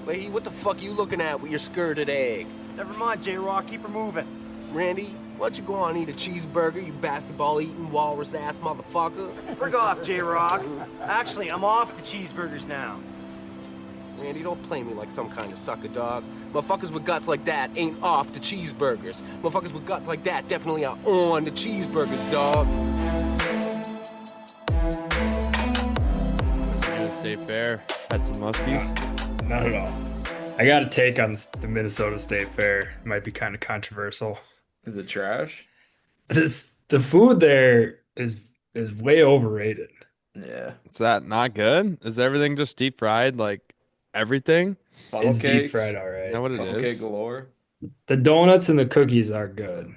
Leahy, what the fuck you looking at with your skirted egg? Never mind, J Roc. Keep her moving. Randy, why don't you go on and eat a cheeseburger, you basketball-eating, walrus-ass motherfucker? Frig off, J Roc. Actually, I'm off the cheeseburgers now. Randy, don't play me like some kind of sucker dog. Motherfuckers with guts like that ain't off the cheeseburgers. Motherfuckers with guts like that definitely are on the cheeseburgers, dog. State Fair, had some muskies. Not at all. I got a take on the Minnesota State Fair. It might be kind of controversial. Is it trash? The food there is way overrated. Yeah. Is that not good? Is everything just deep fried? Like everything? Funnel It's cakes. deep fried, all right. Is that what it Funnel is? cake galore. The donuts and the cookies are good.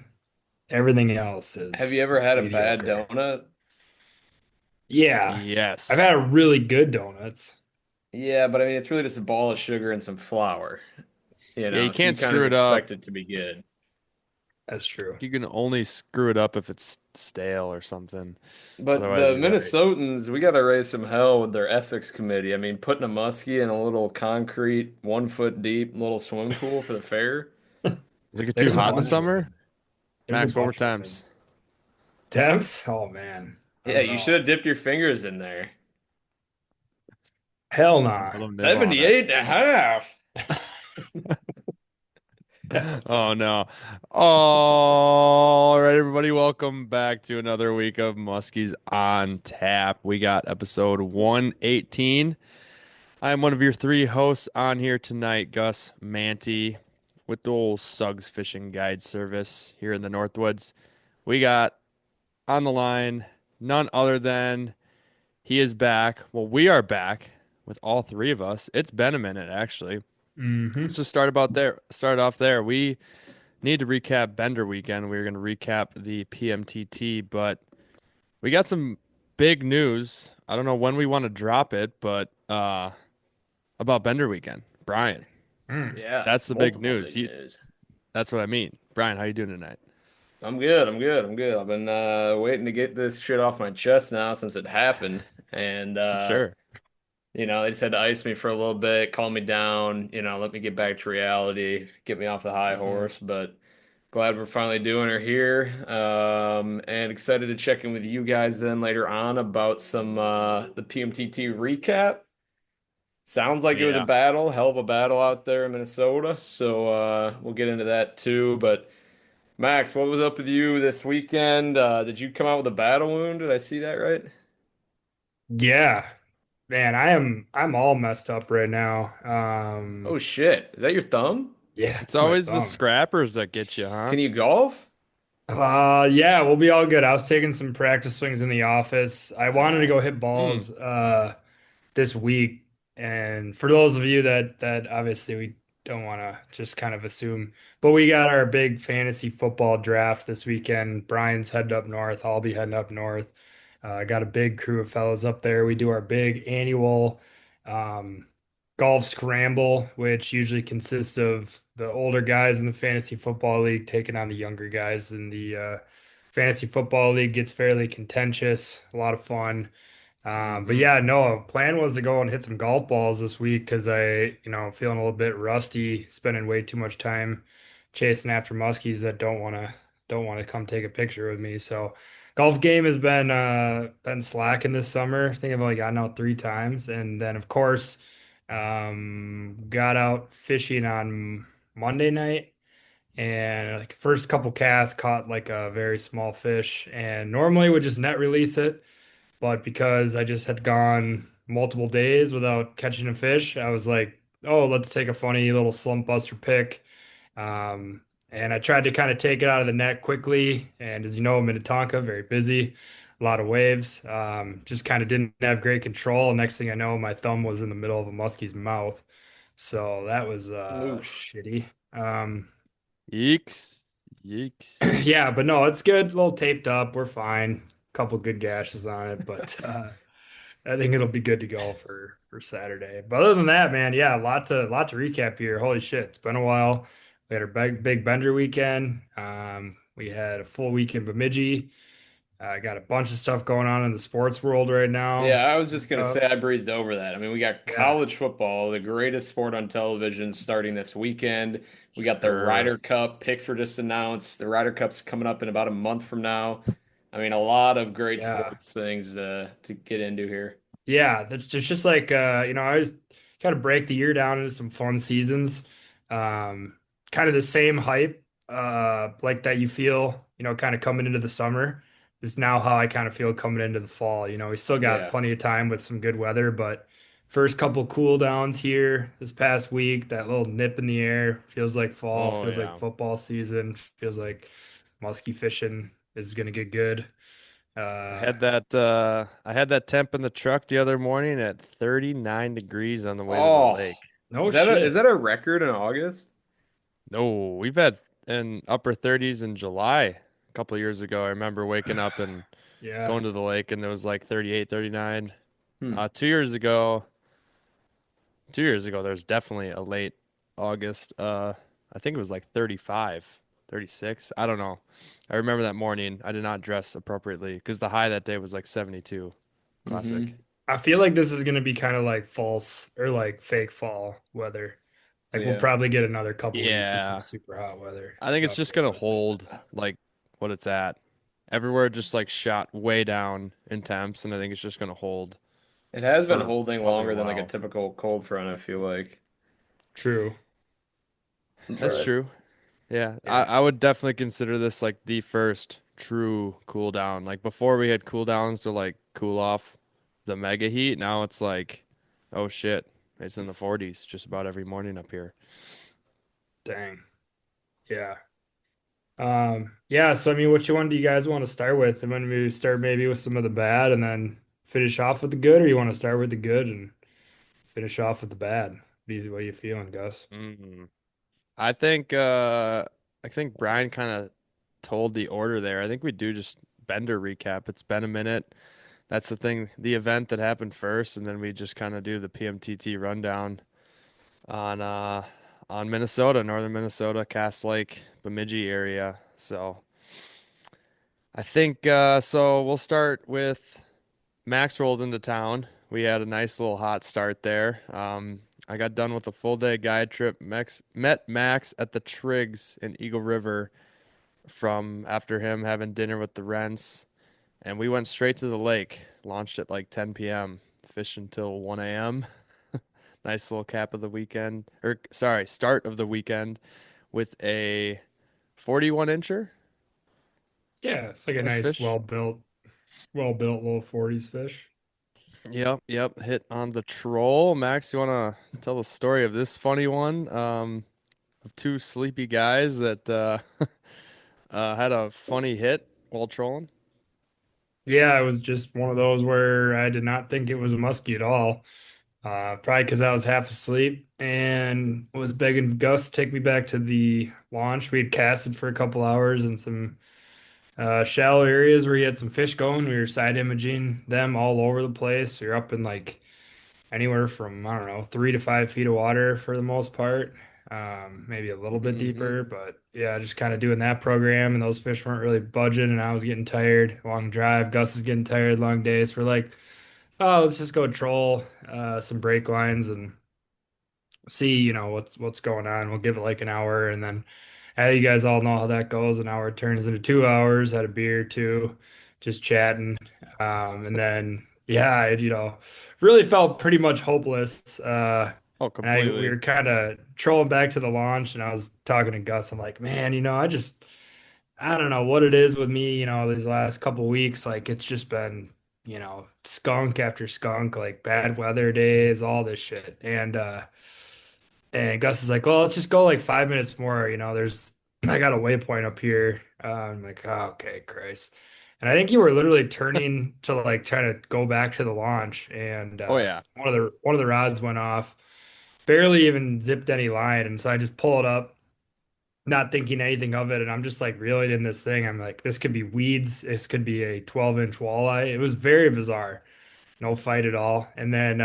Everything else is Have you ever had a bad mediocre. donut? Yeah. Yes. I've had a really good donuts. Yeah, but I mean, it's really just a ball of sugar and some flour. Yeah, you So can't kind screw of it up. expect it to be good. That's true. You can only screw it up if it's stale or something. But Otherwise, the you're right. Minnesotans, we got to raise some hell with their ethics committee. I mean, putting a muskie in a little concrete, 1 foot deep little swimming pool for the fair. Does it get too There's a hot in the bunch of summer? them. There's Max, a what were bunch of them. times? Temps? Oh man. I Yeah, don't you know. should have dipped your fingers in there. Hell nah. Let 'em nibble on it. 78 and a half. Oh no. All right, everybody, welcome back to another week of Muskies on Tap. We got episode 118. I'm one of your three hosts on here tonight, Gus Manty, with the old Suggs Fishing Guide Service here in the Northwoods. We got on the line none other than he is back. Well, we are back with all three of us. It's been a minute, actually. Mm-hmm. Let's just start off there. We need to recap Bender weekend. We're going to recap the PMTT, but we got some big news. I don't know when we want to drop it, but about Bender weekend. Brian, Yeah, that's the big multiple news. big news. That's what I mean. Brian, how you doing tonight? I'm good. I'm good. I'm good. I've been waiting to get this shit off my chest now since it happened. And I'm sure. they just had to ice me for a little bit, calm me down, let me get back to reality, get me off the high horse. But glad we're finally doing her here. And excited to check in with you guys then later on about some the PMTT recap. Sounds like it was a Yeah. battle, hell of a battle out there in Minnesota. So we'll get into that too. But Max, what was up with you this weekend? Did you come out with a battle wound? Did I see that right? Yeah. Man, I'm all messed up right now. Oh shit. Is that your thumb? Yeah, It's it's my always the thumb. scrappers that get you, huh? Can you golf? Yeah, we'll be all good. I was taking some practice swings in the office. I wanted to go hit Hmm. balls this week. And for those of you that obviously we don't want to just kind of assume, but we got our big fantasy football draft this weekend. Brian's headed up north. I'll be heading up north. I got a big crew of fellas up there. We do our big annual um, golf scramble, which usually consists of the older guys in the fantasy football league taking on the younger guys in the fantasy football league. Gets fairly contentious, a lot of fun. But Mm-hmm. yeah, no, plan was to go and hit some golf balls this week because feeling a little bit rusty, spending way too much time chasing after muskies that don't want to come take a picture with me. So golf game has been slacking this summer. I think I've only gotten out 3 times. And then of course, got out fishing on Monday night and like first couple casts caught like a very small fish and normally would just net release it. But because I just had gone multiple days without catching a fish, I was like, oh, let's take a funny little slump buster pick. And I tried to kind of take it out of the net quickly. And as you know, Minnetonka, very busy, a lot of waves. Just kind of didn't have great control. Next thing I know, my thumb was in the middle of a muskie's mouth. So that was Oof. shitty. Um, Yeeks. Yeeks. yeah, but no, it's good. A little taped up. We're fine. Couple good gashes on it, but I think it'll be good to go for Saturday. But other than that, man, yeah, a lot to recap here. Holy shit, it's been a while. We had our big Bender weekend. We had a full week in Bemidji. I got a bunch of stuff going on in the sports world right Yeah, now. I was just gonna Uh, say I breezed over that. I mean, we got yeah, college football, the greatest sport on television, starting this weekend. We got the Sure. Ryder Cup. Picks were just announced. The Ryder Cup's coming up in about a month from now. I mean, a lot of great yeah. sports things to get into here. Yeah, that's just like I always kind of break the year down into some fun seasons. Um, Kind of the same hype like that you feel, kind of coming into the summer is now how I kind of feel coming into the fall. We still got Yeah. plenty of time with some good weather, but first couple cool downs here this past week, that little nip in the air feels like fall, Oh feels like yeah. football season, feels like musky fishing is gonna get good. I Uh had that I had that temp in the truck the other morning at 39 degrees on the way to the Oh, lake. no is shit. that a record in August? No, we've had in upper 30s in July a couple of years ago. I remember waking up and Yeah. going to the lake and it was like 38, 39. Hmm. 2 years ago, 2 years ago there was definitely a late August. I think it was like 35, 36. I don't know. I remember that morning. I did not dress appropriately because the high that day was like 72. Classic. Hmm. I feel like this is going to be kind of like false or like fake fall weather. Like we'll Yeah. probably get another couple weeks of some Yeah. super hot weather I think it's up just here, gonna but hold like what it's at. Everywhere just like shot way down in temps, and I think it's just gonna hold It has been for holding probably a longer than like a while. typical cold front, I feel like. true. That's But true. Yeah, I, Yeah. I would definitely consider this like the first true cool down. Like before we had cool downs to like cool off the mega heat. Now it's like, oh shit, it's in the 40s just about every morning up here. Dang. Yeah. Yeah, so I mean, which one do you guys want to start with? And when we start maybe with some of the bad and then finish off with the good, or you want to start with the good and finish off with the bad? What are you feeling, Gus? Mm. I think Brian kind of told the order there. I think we do just Bender recap. It's been a minute. That's the thing, the event that happened first, and then we just kind of do the PMTT rundown on Minnesota, northern Minnesota, Cass Lake, Bemidji area. So I think so we'll start with Max rolled into town. We had a nice little hot start there. I got done with a full day guide trip. Met Max at the Triggs in Eagle River from after him having dinner with the Rents, and we went straight to the lake. Launched at like 10 p.m. Fished until 1 a.m. Nice little cap of the weekend, or sorry, start of the weekend with a 41 incher. Yeah, it's like a Nice nice, fish. well built little 40s fish. Yep. Hit on the troll. Max, you want to tell the story of this funny one? Of two sleepy guys that had a funny hit while trolling. Yeah, it was just one of those where I did not think it was a muskie at all. Probably because I was half asleep and was begging Gus to take me back to the launch. We had casted for a couple hours in some shallow areas where he had some fish going. We were side imaging them all over the place. We were up in like anywhere from, I don't know, 3 to 5 feet of water for the most part. Maybe a little bit hmm deeper, but yeah, just kind of doing that program. And those fish weren't really budging, and I was getting tired. Long drive. Gus is getting tired. Long days. We're like, oh, let's just go troll some break lines and see, what's going on. We'll give it like an hour, and then you guys all know how that goes. An hour turns into 2 hours. Had a beer too, just chatting, and then yeah, really felt pretty much hopeless. Oh, And we completely. were kind of trolling back to the launch, and I was talking to Gus. I'm like, man, I don't know what it is with me, these last couple weeks. Like it's just been, skunk after skunk, like bad weather days, all this shit. And Gus is like, well, let's just go like 5 minutes more. I got a waypoint up here. I'm like, oh, okay, Christ. And I think you were literally turning to like trying to go back to the launch, and Oh yeah. one of the rods went off, barely even zipped any line, and so I just pull it up, not thinking anything of it, and I'm just like reeling in this thing. I'm like, this could be weeds, this could be a 12-inch walleye. It was very bizarre, no fight at all. And then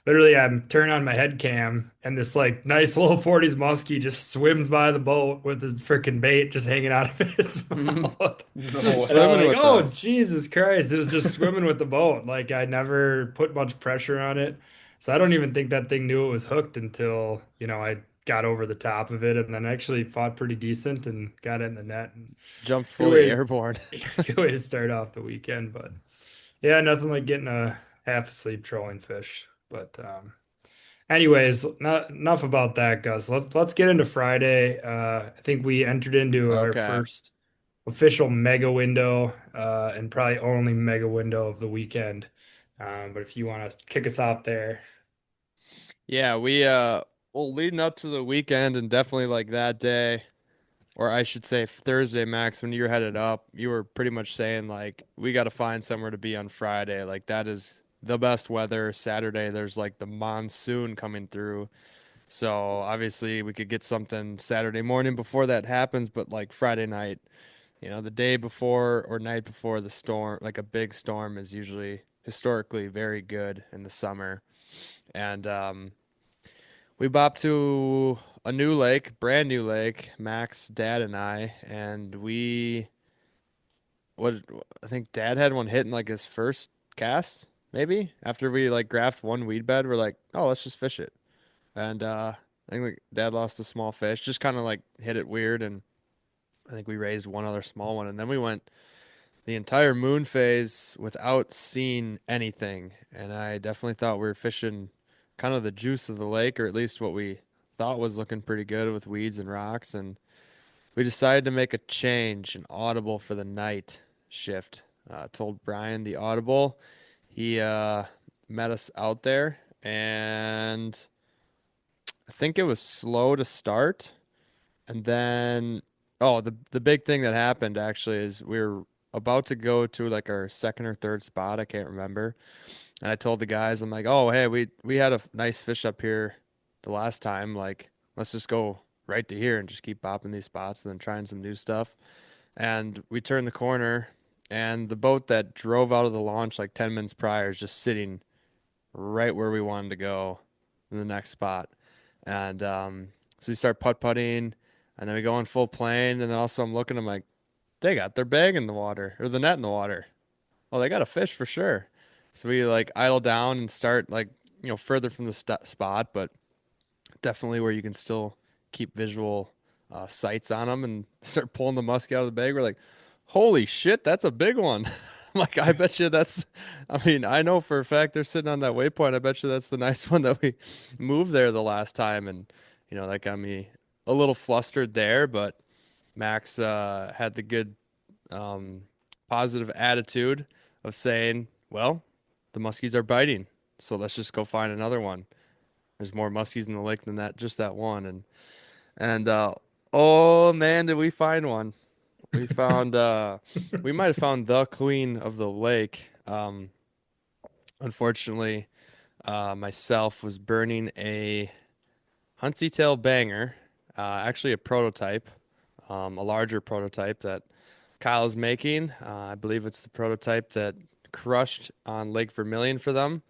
literally I'm turning on my head cam and this like nice little 40s muskie just swims by the boat with his freaking bait just hanging out of its mouth. No Just way. And I'm swimming like, with oh us. Jesus Christ. It was just swimming with the boat. Like I never put much pressure on it. So I don't even think that thing knew it was hooked until, I got over the top of it and then actually fought pretty decent and got it in the net. And Jump good fully way airborne. good way to start off the weekend. But yeah, nothing like getting a half asleep trolling fish. But anyways, not enough about that, Gus. Let's get into Friday. I think we entered into our Okay. first official mega window, and probably only mega window of the weekend. But if you want to kick us off there. Yeah, we well leading up to the weekend and definitely like that day, or I should say Thursday, Max, when you were headed up, you were pretty much saying like we got to find somewhere to be on Friday. Like that is the best weather. Saturday, there's like the monsoon coming through. So obviously we could get something Saturday morning before that happens, but like Friday night, the day before or night before the storm, like a big storm is usually historically very good in the summer. And we bopped to a new lake, brand new lake, Max, Dad, and I, and what I think Dad had one hit in like his first cast, maybe after we like graphed one weed bed. We're like, oh, let's just fish it, and I think like, Dad lost a small fish, just kind of like hit it weird, and I think we raised one other small one, and then we went the entire moon phase without seeing anything, and I definitely thought we were fishing kind of the juice of the lake, or at least what we thought was looking pretty good with weeds and rocks, and we decided to make a change, an audible for the night shift. Told Brian the audible. He met us out there, and I think it was slow to start, and then the big thing that happened actually is we were about to go to like our second or third spot, I can't remember. And I told the guys, I'm like, "Oh, hey, we had a nice fish up here the last time. Like, let's just go right to here and just keep bopping these spots and then trying some new stuff." And we turned the corner, and the boat that drove out of the launch like 10 minutes prior is just sitting right where we wanted to go in the next spot. And so we start putt-putting, and then we go on full plane, and then also I'm looking, I'm like, they got their bag in the water or the net in the water. Oh, they got a fish for sure. So we like idle down and start like, further from the spot, but definitely where you can still keep visual sights on them and start pulling the muskie out of the bag. We're like, holy shit, that's a big one. I'm like, I bet you that's, I mean, I know for a fact they're sitting on that waypoint. I bet you that's the nice one that we moved there the last time. And, that got me a little flustered there, but Max had the good um, positive attitude of saying, well, the muskies are biting. So let's just go find another one. There's more muskies in the lake than that, just that one. And oh man, did we find one? We found we might have found the queen of the lake. Unfortunately, myself was burning a Huntsy tail banger, actually a prototype, a larger prototype that Kyle's making. I believe it's the prototype that crushed on Lake Vermilion for them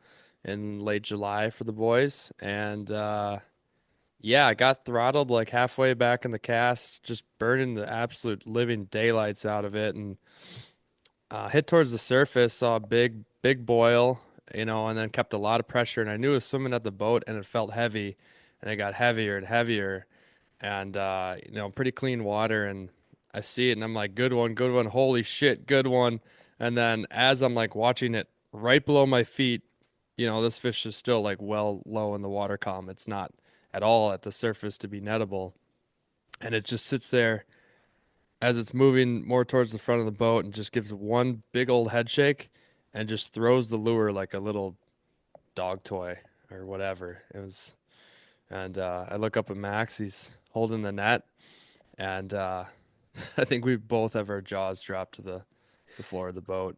in late July for the boys. And yeah, I got throttled like halfway back in the cast, just burning the absolute living daylights out of it, and hit towards the surface, saw a big boil, and then kept a lot of pressure. And I knew it was swimming at the boat, and it felt heavy, and it got heavier and heavier, and pretty clean water. And I see it, and I'm like, good one, holy shit, good one. And then as I'm like watching it right below my feet, this fish is still like well low in the water column. It's not at all at the surface to be nettable. And it just sits there as it's moving more towards the front of the boat and just gives one big old head shake and just throws the lure like a little dog toy or whatever. It was, and I look up at Max, he's holding the net, and I think we both have our jaws dropped to the floor of the boat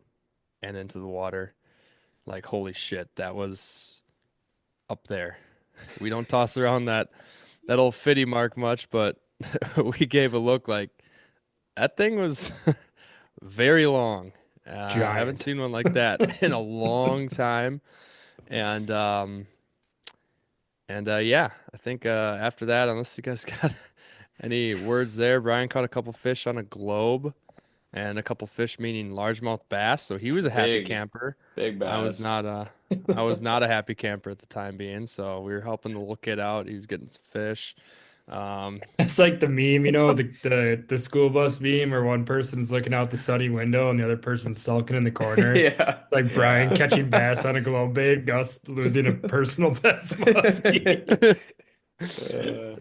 and into the water. Like, holy shit, that was up there. We don't toss around that old fitty mark much, but we gave a look like that thing was very long. I haven't Giant. seen one like that in a long time. And And yeah, I think after that, unless you guys got any words there, Brian caught a couple fish on a globe and a couple fish meaning largemouth bass. So he was a happy Big, camper. big I was bass. not a I was not a happy camper at the time being. So we were helping the little kid out. He was getting some fish. Um, It's like the meme, the school bus meme where one person's looking out the sunny window and the other person's sulking in the corner. Yeah. Like Brian yeah. catching bass on a globe bait, Gus losing a personal best muskie.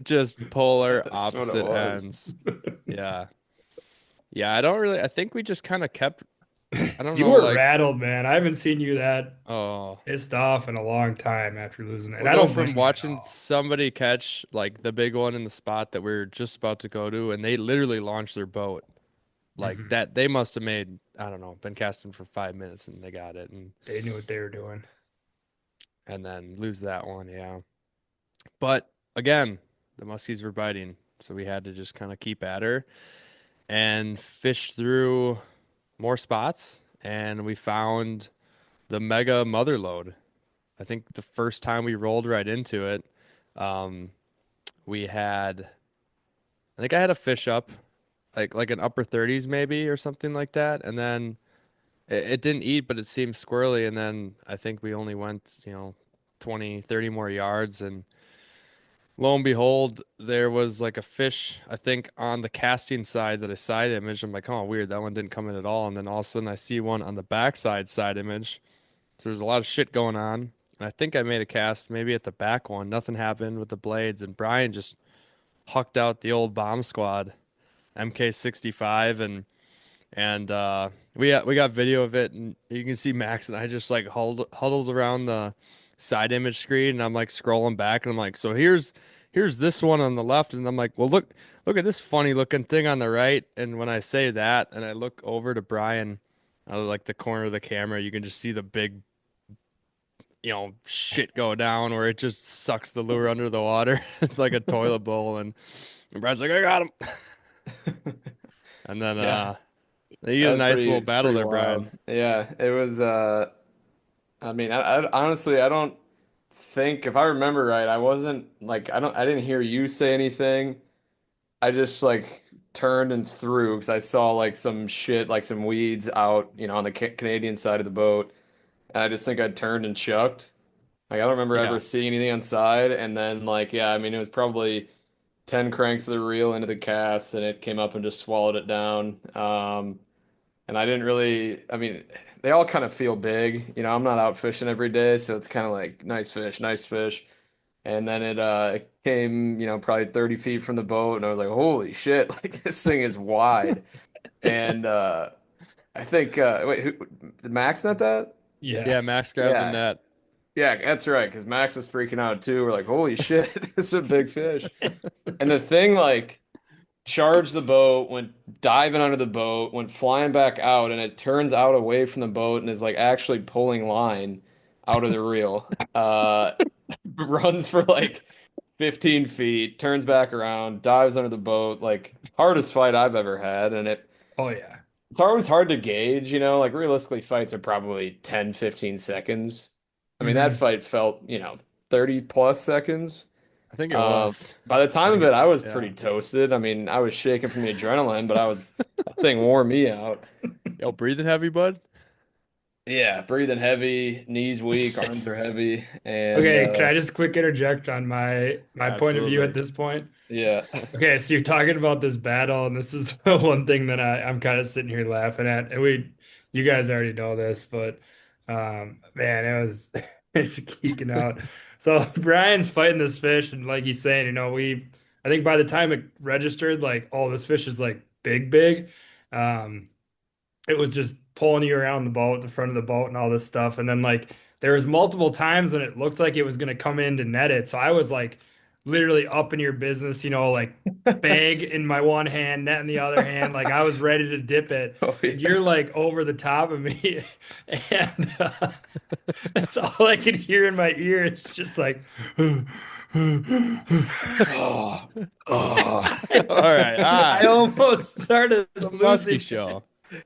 Just polar That's what it opposite was. ends. Yeah. Yeah, I don't really I think we just kind of kept I don't You know were like rattled, man. I haven't seen you that oh pissed off in a long time after losing it. And we'll I go don't from blame you at watching all. somebody catch like the big one in the spot that we are just about to go to, and they literally launched their boat like Mhm. that. They must have made, I don't know, been casting for 5 minutes and they got it, They knew what they were doing. and then lose that one. Yeah, but again, the muskies were biting, so we had to just kind of keep at her and fish through more spots, and we found the mega mother lode. I think the first time we rolled right into it, um, we had I think I had a fish up like an upper 30s maybe or something like that, and then it didn't eat, but it seemed squirrely, and then I think we only went 20, 30 more yards, and lo and behold, there was like a fish I think on the casting side that I side image. I'm like, oh weird, that one didn't come in at all, and then all of a sudden I see one on the backside side image. So there's a lot of shit going on. And I think I made a cast maybe at the back one. Nothing happened with the blades, and Brian just hucked out the old bomb squad MK65, and we got video of it, and you can see Max and I just like huddled around the side image screen, and I'm like scrolling back, and I'm like, so here's this one on the left, and I'm like, well look at this funny looking thing on the right, and when I say that and I look over to Brian out of like the corner of the camera, you can just see the big shit go down where it just sucks the lure under the water. It's like a toilet bowl, and Brian's like, I got him, and then Yeah. you That get a was nice pretty, little it's battle pretty there, wild. Brian. Yeah, it was I mean, I honestly I don't think if I remember right, I wasn't like I didn't hear you say anything. I just like turned and threw because I saw like some shit, like some weeds out, on the Canadian side of the boat. And I just think I turned and chucked. Like I don't remember ever Yeah. seeing anything on side. And then like yeah, I mean it was probably 10 cranks of the reel into the cast and it came up and just swallowed it down. And I didn't really, I mean, they all kind of feel big. I'm not out fishing every day, so it's kind of like nice fish, nice fish. And then it came, probably 30 feet from the boat, and I was like, holy shit, like this thing is wide. And I think, wait, did Max net that? Yeah. Yeah, Max grabbed the Yeah, net. yeah, that's right, because Max was freaking out too. We're like, holy shit, this is a big fish. And the thing, like, charged the boat, went diving under the boat, went flying back out, and it turns out away from the boat and is like actually pulling line out of the reel. Runs for like 15 feet, turns back around, dives under the boat, like hardest fight I've ever had. And Oh yeah. it's always hard to gauge, like realistically fights are probably 10, 15 seconds. I mean, that Hmm. fight felt, 30 plus seconds. I think it was. By the I time of think it, it I was. was Yeah. pretty toasted. I mean, I was shaking from the adrenaline, but that thing wore me out. Yo, breathing heavy, bud. Yeah, breathing heavy, knees weak, arms are heavy, and Okay, can I just quick interject on my point of view at Absolutely. this point? yeah. Okay, so you're talking about this battle, and this is the one thing that I'm kind of sitting here laughing at. And you guys already know this, but man, it was it's geeking out. So Brian's fighting this fish, and like he's saying, I think by the time it registered, like, oh, this fish is like big, big. Um, it was just pulling you around the boat, the front of the boat, and all this stuff. And then like there was multiple times when it looked like it was gonna come in to net it. So I was like literally up in your business, like bag in my one hand, net in the other hand. Like I was ready to dip it. Oh And yeah. you're like over the top of me. And that's all I could hear in my ear. It's just like Oh, oh. All right. All I right. almost started The Muskie losing. Show.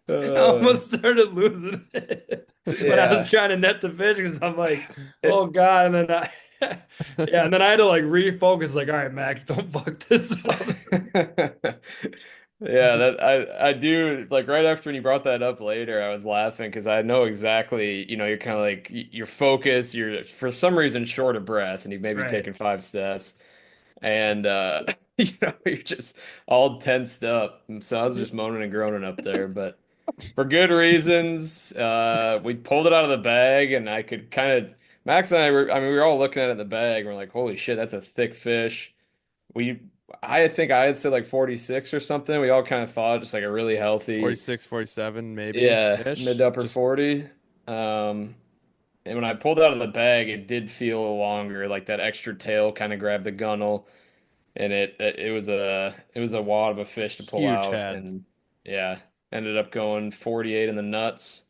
I almost started losing it when I was Yeah. trying to net the fish because I'm like, It, oh God. And then Yeah, and then I had to like refocus, like, all right, Max, don't fuck this up. Yeah, that I do like right after when you brought that up later, I was laughing because I know exactly, you're kind of like you're focused, you're for some reason short of breath, and you've maybe Right. taken 5 steps, and you're just all tensed up. And so I was just moaning and groaning up there, but for good reasons. We pulled it out of the bag, and I could kind of Max and I were, I mean, we were all looking at it in the bag, and we're like, holy shit, that's a thick fish. We, I think I had said like 46 or something. We all kind of thought just like a really healthy, 46, 47 maybe yeah, mid ish. to upper Just 40. And when I pulled it out of the bag, it did feel longer, like that extra tail kind of grabbed the gunnel, and it was a wad of a fish to pull huge out, head and yeah, ended up going 48 in the nuts,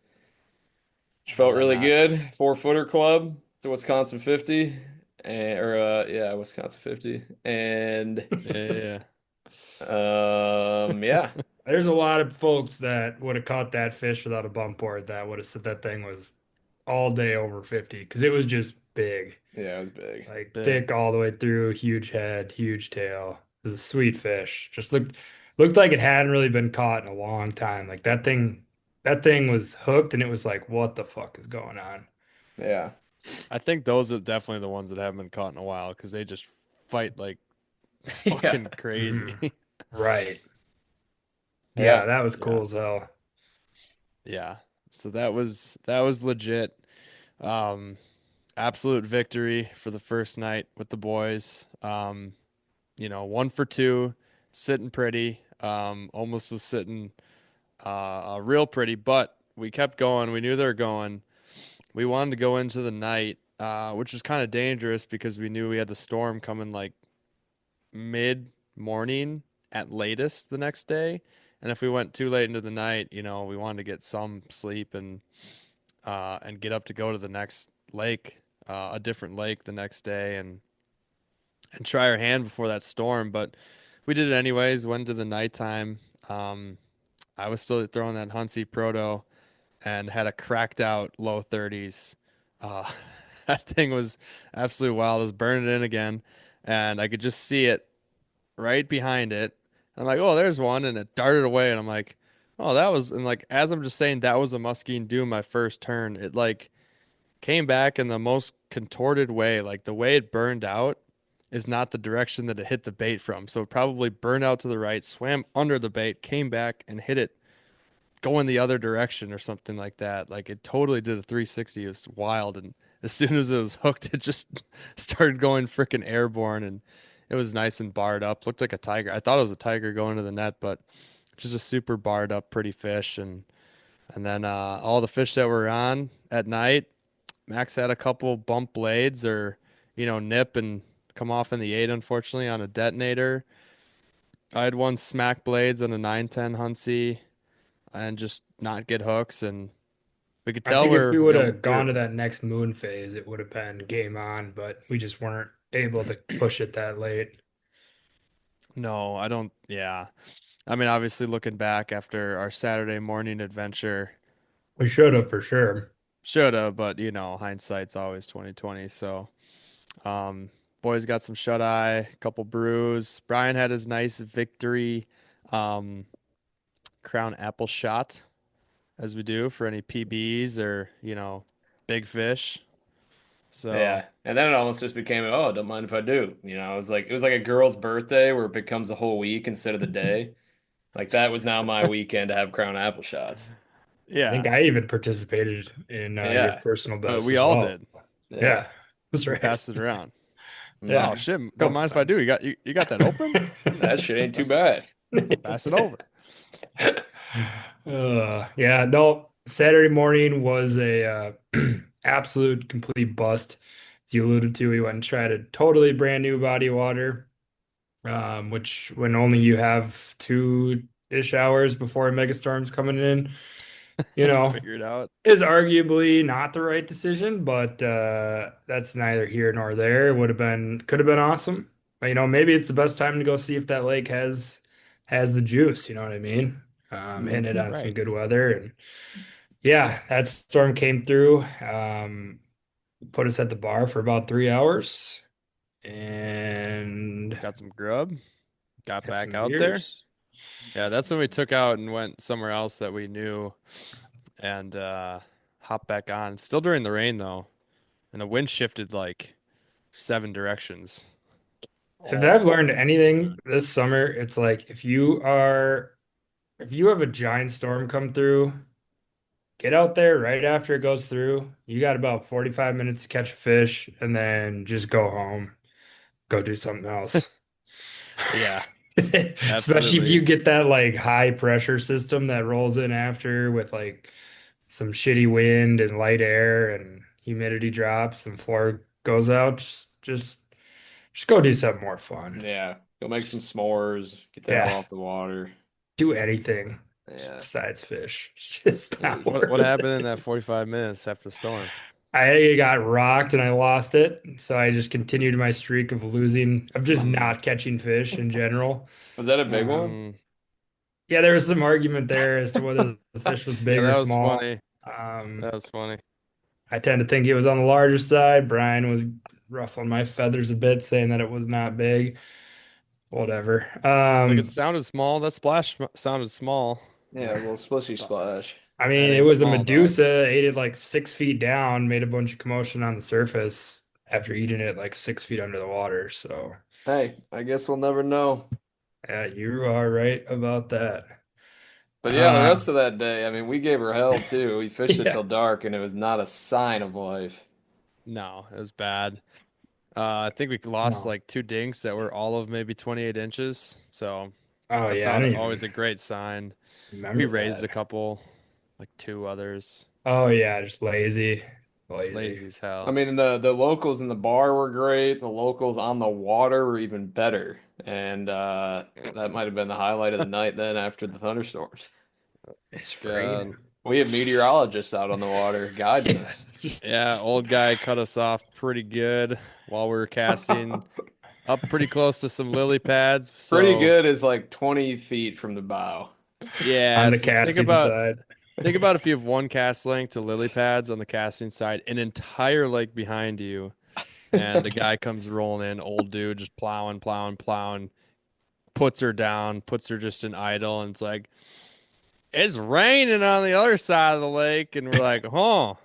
which on felt the really good. nuts. 4-footer club. It's a Wisconsin 50, yeah, Wisconsin 50, and Yeah. yeah. There's a lot of folks that would have caught that fish without a bump board that would have said that thing was all day over 50 because it was just big, Yeah, it was big. like Big. thick all the way through, huge head, huge tail. It was a sweet fish. Just looked like it hadn't really been caught in a long time. Like that thing was hooked and it was like, what the fuck is going on? Yeah. I think those are definitely the ones that haven't been caught in a while because they just fight like Yeah. fucking crazy. Mhm. Right. Yeah, Yeah. that was Yeah. cool as hell. Yeah. So that was legit. Um, absolute victory for the first night with the boys. 1 for 2, sitting pretty. Almost was sitting real pretty, but we kept going. We knew they were going. We wanted to go into the night, which was kind of dangerous because we knew we had the storm coming like mid morning at latest the next day. And if we went too late into the night, we wanted to get some sleep and get up to go to the next lake, a different lake the next day, and try our hand before that storm. But we did it anyways. Went to the nighttime. Um, I was still throwing that Huntsy Proto and had a cracked out low 30s. Uh, that thing was absolutely wild. I was burning it in again, and I could just see it right behind it. I'm like, oh, there's one, and it darted away, and I'm like, oh, that was, and like as I'm just saying that was a muskie doing my first turn, it like came back in the most contorted way. Like the way it burned out is not the direction that it hit the bait from. So it probably burned out to the right, swam under the bait, came back and hit it going the other direction or something like that. Like it totally did a 360. It was wild. And as soon as it was hooked, it just started going freaking airborne and it was nice and barred up. Looked like a tiger. I thought it was a tiger going to the net, but just a super barred up pretty fish. And then all the fish that were on at night, Max had a couple bump blades or, nip and come off in the eight, unfortunately, on a detonator. I had one smack blades on a 910 Huntsy and just not get hooks. And we could I tell think if we we're, would have we gone were, to that next moon phase, it would have been game on, but we just weren't able to push it that late. no, I don't, yeah. I mean, obviously looking back after our Saturday morning adventure, We should have for sure. shoulda, but hindsight's always 2020. So, um, boys got some shut eye, couple brews. Brian had his nice victory, um, crown apple shot as we do for any PBs or, big fish. So, Yeah. And then it almost just became, oh, don't mind if I do. It was like a girl's birthday where it becomes a whole week instead of the day. Like that was now my weekend to have crown apple shots. I think yeah, I even participated in your Yeah. personal best we as all well. did. Yeah. Yeah, that's We right. passed it around. Yeah. Oh Yeah, shit! a Don't couple mind if I do. times. You got that open? That shit ain't too Pass, bad. pass it over. Yeah, no, Saturday morning was a absolute complete bust. As you alluded to, we went and tried a totally brand new body of water, which when only you have 2-ish hours before a mega storm's coming in, you To know, figure it out. is arguably not the right decision, but that's neither here nor there. Could have been awesome. But, maybe it's the best time to go see if that lake has the juice, you know what I mean? Hitting it on some Right. good weather and yeah, that storm came through. Put us at the bar for about 3 hours and Got some grub, got had back some out there. beers. Yeah, that's when we took out and went somewhere else that we knew and hopped back on. Still during the rain though, and the wind shifted like 7 directions. If I've Oh, learned anything this summer, it's like if you have a giant storm come through, get out there right after it goes through. You got about 45 minutes to catch a fish and then just go home. Go do something else. yeah, Especially if absolutely. you get that like high pressure system that rolls in after with like some shitty wind and light air and humidity drops and floor goes out. Just go do something more fun. Yeah, go make some s'mores, get the hell Yeah, off the water. do anything Yeah. besides fish. It's just not What worth happened in it. that 45 minutes after the storm? I got rocked and I lost it. So I just continued my streak of losing, of just Mm, not catching fish in general. Was that a big one? Um, mm. yeah, there was some argument there as to whether the fish was Yeah, big or that was small. funny. Um, That was funny. I tend to think it was on the larger side. Brian was ruffling my feathers a bit, saying that it was not big. Whatever. It's like it sounded small. That splash sounded small. Yeah, a little splishy splash. I That mean, it ain't was a small, dog. Medusa, ate it like 6 feet down, made a bunch of commotion on the surface after eating it like 6 feet under the water. So, Hey, I guess we'll never know. yeah, you are right about that. But yeah, the Uh, rest of that day, I mean, we gave her hell too. We fished it yeah. till dark and it was not a sign of life. No, it was bad. I think we lost No. like two dinks that were all of maybe 28 inches. So Oh, that's yeah. I not don't always even a great sign. We remember raised that. a couple, like two others. Oh, yeah. Just lazy. Lazy. Lazy as I hell. mean, the locals in the bar were great. The locals on the water were even better. And that might have been the highlight of the night then after the thunderstorms. It's raining. God. We had meteorologists out on the water guiding Yeah. us. Yeah, old guy cut us off pretty good while we were casting up pretty close to some lily pads. Pretty So good is like 20 feet from the bow. yeah, On the so casting side. think about if you have one cast length to lily pads on the casting side, an entire lake behind you, and a guy comes rolling in, old dude, just plowing, plowing, plowing, puts her down, puts her just in idle, and it's like, it's raining on the other side of the lake, and we're like, huh,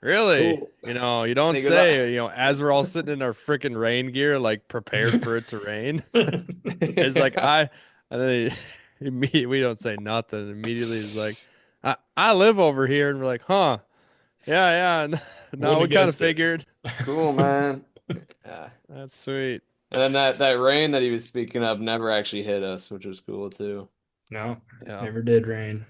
really? Cool. You don't And he goes, "Ah." say, as we're all sitting in our freaking rain gear, like prepared for it to rain. It's like and then we don't say nothing. Immediately he's like, I live over here, and we're like, huh, yeah, yeah. No, Wouldn't we have kind of guessed it. figured. Cool, man. Yeah. That's sweet. And then that rain that he was speaking of never actually hit us, which was cool too. No, Yeah. never did rain.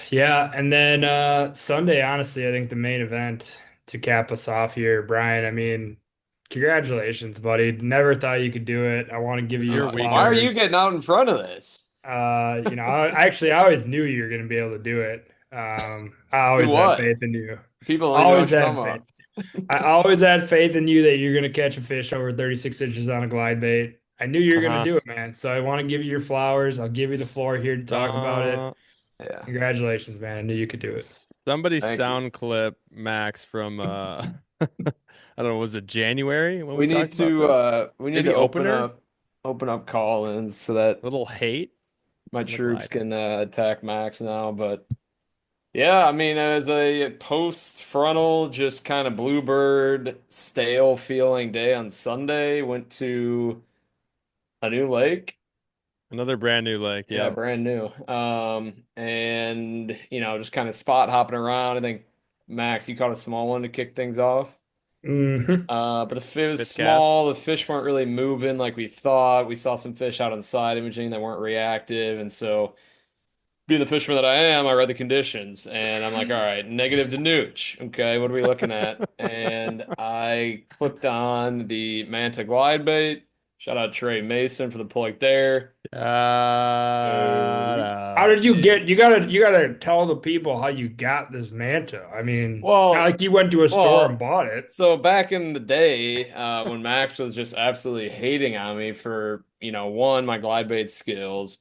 Yeah, and then Sunday, honestly, I think the main event to cap us off here, Brian. I mean, congratulations, buddy. Never thought you could do it. I want to give This is you your your Why are weekend. you flowers. getting out in front of this? I always knew you were going to be able to do it. I Do always had what? faith in you. People don't even know Always what you're had talking faith. about. I always had faith in you that you're going to catch a fish over 36 inches on a glide bait. I knew you were going to Uh-huh. do it, man. So I want to give you your flowers. I'll give you the floor here to talk about it. Yeah. Congratulations, man. I knew you could do it. Somebody Thank you. sound clip Max from I don't know, was it January when we We need talked about to this? we need Maybe to opener? open up call-ins so that Little hate my on the troops glider. can attack Max now. But yeah, I mean, as a post frontal, just kind of bluebird stale feeling day on Sunday, went to a new lake. Another brand new lake. Yeah, Yep. brand new. And just kind of spot hopping around. I think Max, you caught a small one to kick things off. Hmm. But the fish was Fifth cast. small. The fish weren't really moving like we thought. We saw some fish out on side imaging that weren't reactive, and so being the fisherman that I am, I read the conditions, and I'm like, all right, negative to nooch. Okay, what are we looking at? And I clicked on the Manta glide bait. Shout out Trey Mason for the plug there. How did you And get? You gotta tell the people how you got this manta. I mean, not well, like you went to a store and well, bought it. so back in the day, when Max was just absolutely hating on me for, one, my glide bait skills.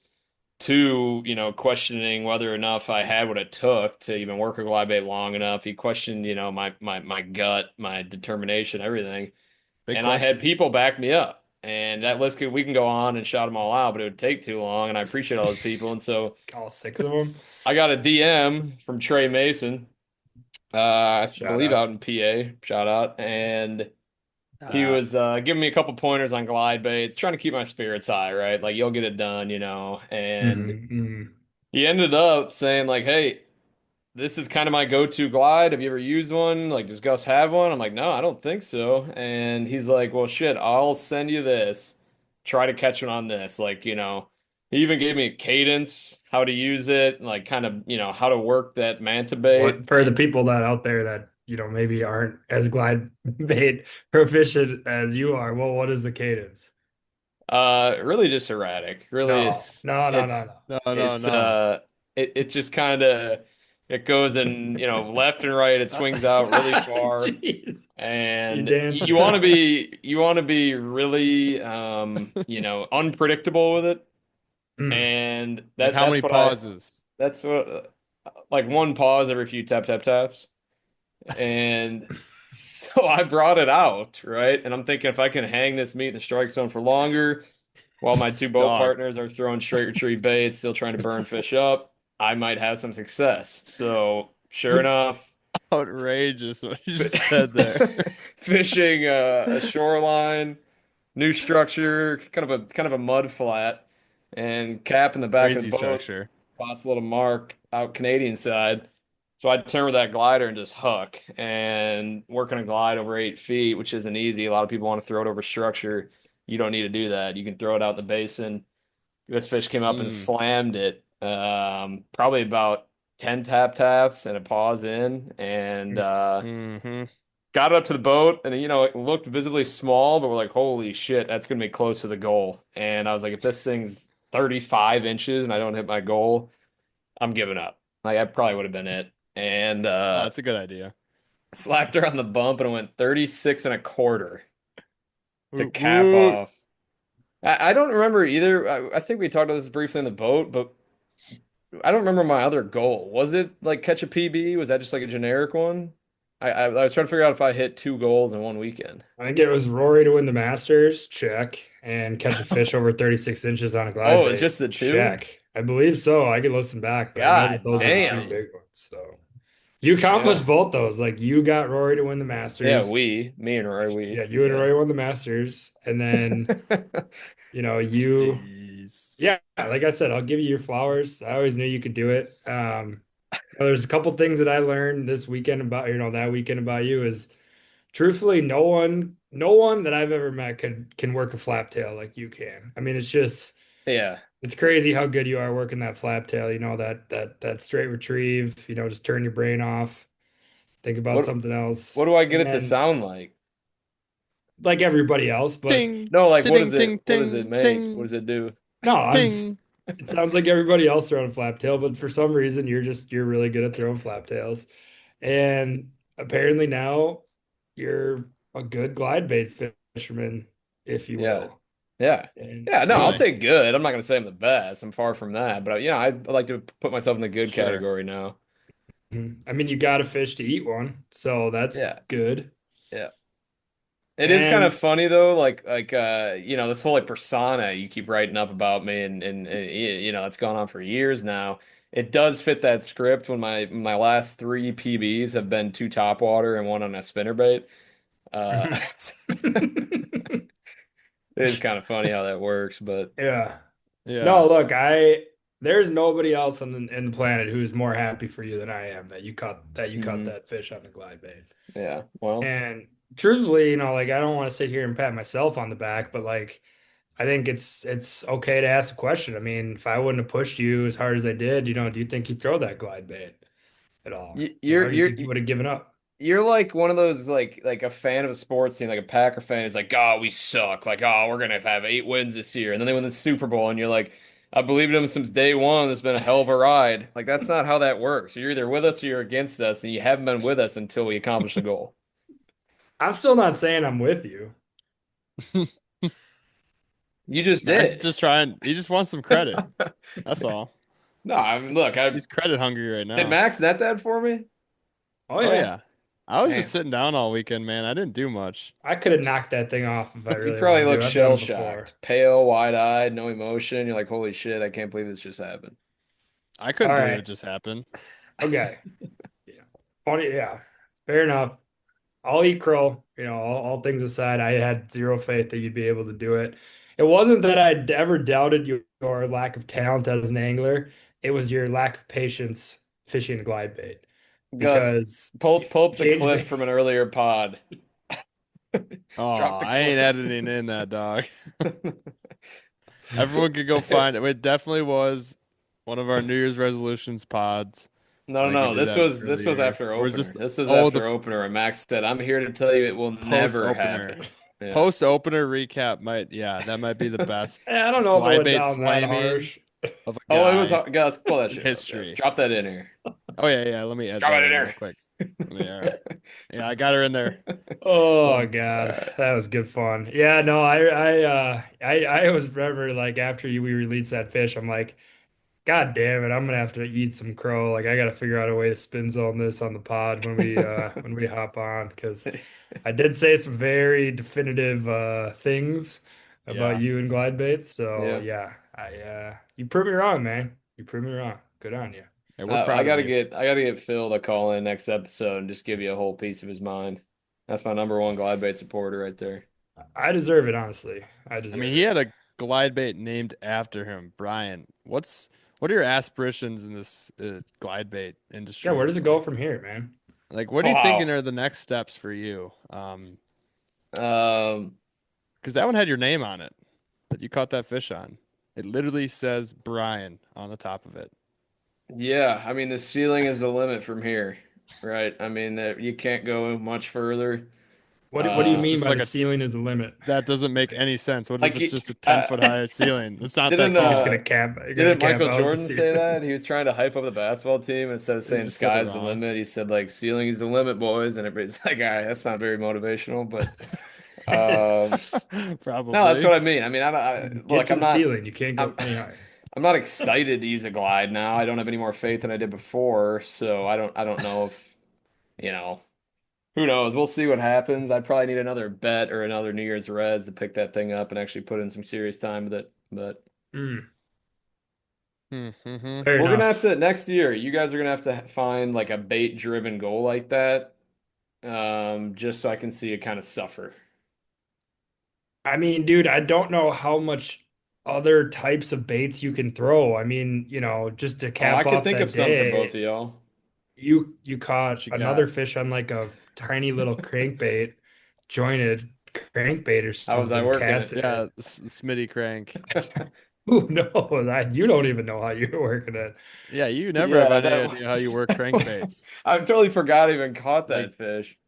Two, questioning whether or not I had what it took to even work a glide bait long enough. He questioned, my gut, my determination, everything. Big And I had questions. people back me up. And that list we can go on and shout them all out, but it would take too long. And I appreciate all those people. And so All six of them. I got a DM from Trey Mason, I Shout believe out. out in PA, shout out. And he Uh, was giving me a couple pointers on glide baits, trying to keep my spirits high, right? Like you'll get it done, And Hmm. he ended up saying like, "Hey, this is kind of my go-to glide. Have you ever used one? Like, does Gus have one?" I'm like, "No, I don't think so." And he's like, "Well, shit, I'll send you this. Try to catch one on this." Like, he even gave me a cadence, how to use it, like kind of, how to work that manta bait. What for the people that out there that maybe aren't as glide bait proficient as you are? Well, what is the cadence? Really just erratic. Really, No, no, no, no, it's no. no, no, it's no. it just kind of it goes in, left and right. It swings out really far. Jeez, you And dance. you want to be really unpredictable with it, Mm. and Like that how that's many what I pauses? that's what like one pause every few tap tap taps. And so I brought it out, right? And I'm thinking if I can hang this meat in the strike zone for longer while my two boat Dog. partners are throwing straight retrieve baits, still trying to burn fish up, I might have some success. So sure enough, Outrageous what you just said there. fishing a shoreline, new structure, kind of a mud flat, and cap in the back of the Crazy boat, structure. spots a little mark out Canadian side. So I'd turn with that glider and just hook and working a glide over 8 feet, which isn't easy. A lot of people want to throw it over structure. You don't need to do that. You can throw it out in the basin. This fish came up and Mm, slammed it. Probably about 10 tap taps and a pause in, and hmm got it up to the boat, and it looked visibly small, but we're like, holy shit, that's gonna be close to the goal. And I was like, if this thing's 35 inches and I don't hit my goal, I'm giving up. Like that probably would have been it. And That's a good idea. slapped her on the bump and it went 36 and a quarter to Woot cap woot. off. I don't remember either. I think we talked about this briefly in the boat, but I don't remember my other goal. Was it like catch a PB? Was that just like a generic one? I was trying to figure out if I hit two goals in one weekend. I think it was Rory to win the Masters, check, and catch a fish over 36 inches on a glide Oh, it's bait, just the two? check. I believe so. I could listen back, but I know that God those are the two damn. big ones. So you accomplished Yeah. both those. Like you got Rory to win the Yeah, Masters. me and Roy, Yeah, we. you and Yeah. Rory won the Masters, and then Jeez. yeah, like I said, I'll give you your flowers. I always knew you could do it. There's a couple things that I learned this weekend about, that weekend about you is truthfully, no one that I've ever met can work a flap tail like you can. I mean, Yeah. it's crazy how good you are working that flap tail, that straight retrieve, just turn your brain off, think about What something else. what do I get it to And sound like? like everybody else, but Ding. No, like Ding ding what does it ding make? What ding does it do? no, ding. it sounds like everybody else throwing a flap tail, but for some reason you're really good at throwing flap tails. And apparently now you're a good glide bait fisherman, if you Yeah. will. Yeah. And Yeah, no, I'll Really? take good. I'm not gonna say I'm the best. I'm far from that. But I like to put myself in the good Sure. category now. I mean, you got a fish to eat one, so that's Yeah. good. Yeah. It is kind of And funny though, like this whole like persona you keep writing up about me, and it's gone on for years now. It does fit that script when my last three PBs have been two topwater and one on a spinnerbait. Uh, it is kind of funny how that works, but yeah. Yeah. No, look, there's nobody else in the planet who's more happy for you than I am that you caught mhm. that fish on the glide bait. Yeah, well, And truthfully, like I don't want to sit here and pat myself on the back, but like I think it's okay to ask a question. I mean, if I wouldn't have pushed you as hard as I did, do you think you'd throw that glide bait at all? you, Or you're do you you're think you would have given up? you're like one of those like a fan of a sports team, like a Packer fan is like, oh, we suck. Like, oh, we're gonna have 8 wins this year, and then they win the Super Bowl, and you're like, I believed in them since day one. It's been a hell of a ride. Like, that's not how that works. You're either with us or you're against us, and you haven't been with us until we accomplish the goal. I'm still not saying I'm with you. You just Max is did. just trying. He just wants some credit. That's all. No, I mean, look, I He's credit hungry right did now. Max net that for me? Oh Oh yeah, yeah. I was just Man, sitting down all weekend, man. I didn't do much. I could have knocked that thing off if I you really probably wanted look to. I've done shell it before. shocked, pale, wide-eyed, no emotion. You're like, holy shit, I can't believe this just happened. I All couldn't believe it right, just happened. okay, yeah, funny, yeah, fair enough. I'll eat crow. All things aside, I had zero faith that you'd be able to do it. It wasn't that I'd ever doubted your lack of talent as an angler. It was your lack of patience fishing a glide bait Gus, because pull you up the changed clip me. from an earlier pod. Oh, Drop the I ain't clip. editing in that dog. Everyone could go find it. It definitely was one of our New Year's resolutions pods. No, Like we no, did this that was earlier. after Or is opener. this This was the after opener, and Max said, "I'm here to tell you it will post never opener? happen." Yeah. Post opener recap might, yeah, that might be the best I don't know if it glide went bait down that flaming harsh. of a Oh, it was guy Gus. Pull that in shit up, Gus. history. Drop that in here. Oh yeah, yeah. Let me add Drop that that in in real here. quick. Yeah, yeah, I got her in there. Oh All God, right. that was good fun. Yeah, no, I was remember like after we released that fish, I'm like, God damn it, I'm gonna have to eat some crow. Like I gotta figure out a way to spin zone this on the pod when we hop on because I did say some very definitive things about Yeah, you and glide baits. So Yeah. yeah, I you proved me wrong, man. You proved me wrong. Good on you. hey, we're proud of you. I gotta get Phil to call in next episode and just give you a whole piece of his mind. That's my number one glide bait supporter right there. I deserve it, honestly. I I mean, deserve he it. had a glide bait named after him, Brian. What are your aspirations in this glide bait Yeah, where industry? does it go from here, man? What are you thinking Wow. are the next steps for you? Um, Because that one had your name on it that you caught that fish on. It literally says Brian on the top of it. yeah, I mean the ceiling is the limit from here, right? I mean that you can't go much further. What do you It's mean just by like the a ceiling is the limit? that doesn't make any sense. What if Like it's just a 10 foot high ceiling? It's not that didn't You're just tall. gonna cap you're gonna didn't cap Michael out the Jordan say ceiling. that? He was trying to hype up the basketball team instead of He saying just said it sky's the wrong. limit. He said like ceiling is the limit, boys, and everybody's like, all right, that's not very motivational, but um, no, that's Probably. what I mean. I mean, Get look, to the ceiling. You can't I'm go any higher. I'm not excited to use a glide now. I don't have any more faith than I did before, so I don't know if you know. Who knows? We'll see what happens. I probably need another bet or another New Year's res to pick that thing up and actually put in some serious time with it. But Mm, Mm-hmm. fair we're gonna have enough. to next year. You guys are gonna have to find like a bait-driven goal like that, just so I can see it kind of suffer. I mean, dude, I don't know how much other types of baits you can throw. I mean, just to Oh, I cap could off think of that some for both day, of y'all. you What caught you another got? fish on like a tiny little crankbait, jointed crankbait or How was I something, working it? casting Yeah, it. Smitty crank. Who knows? You don't even know how you're working it. Yeah, you never have Yeah, any that idea how you was. work crankbaits. I totally forgot I even caught Like, that fish.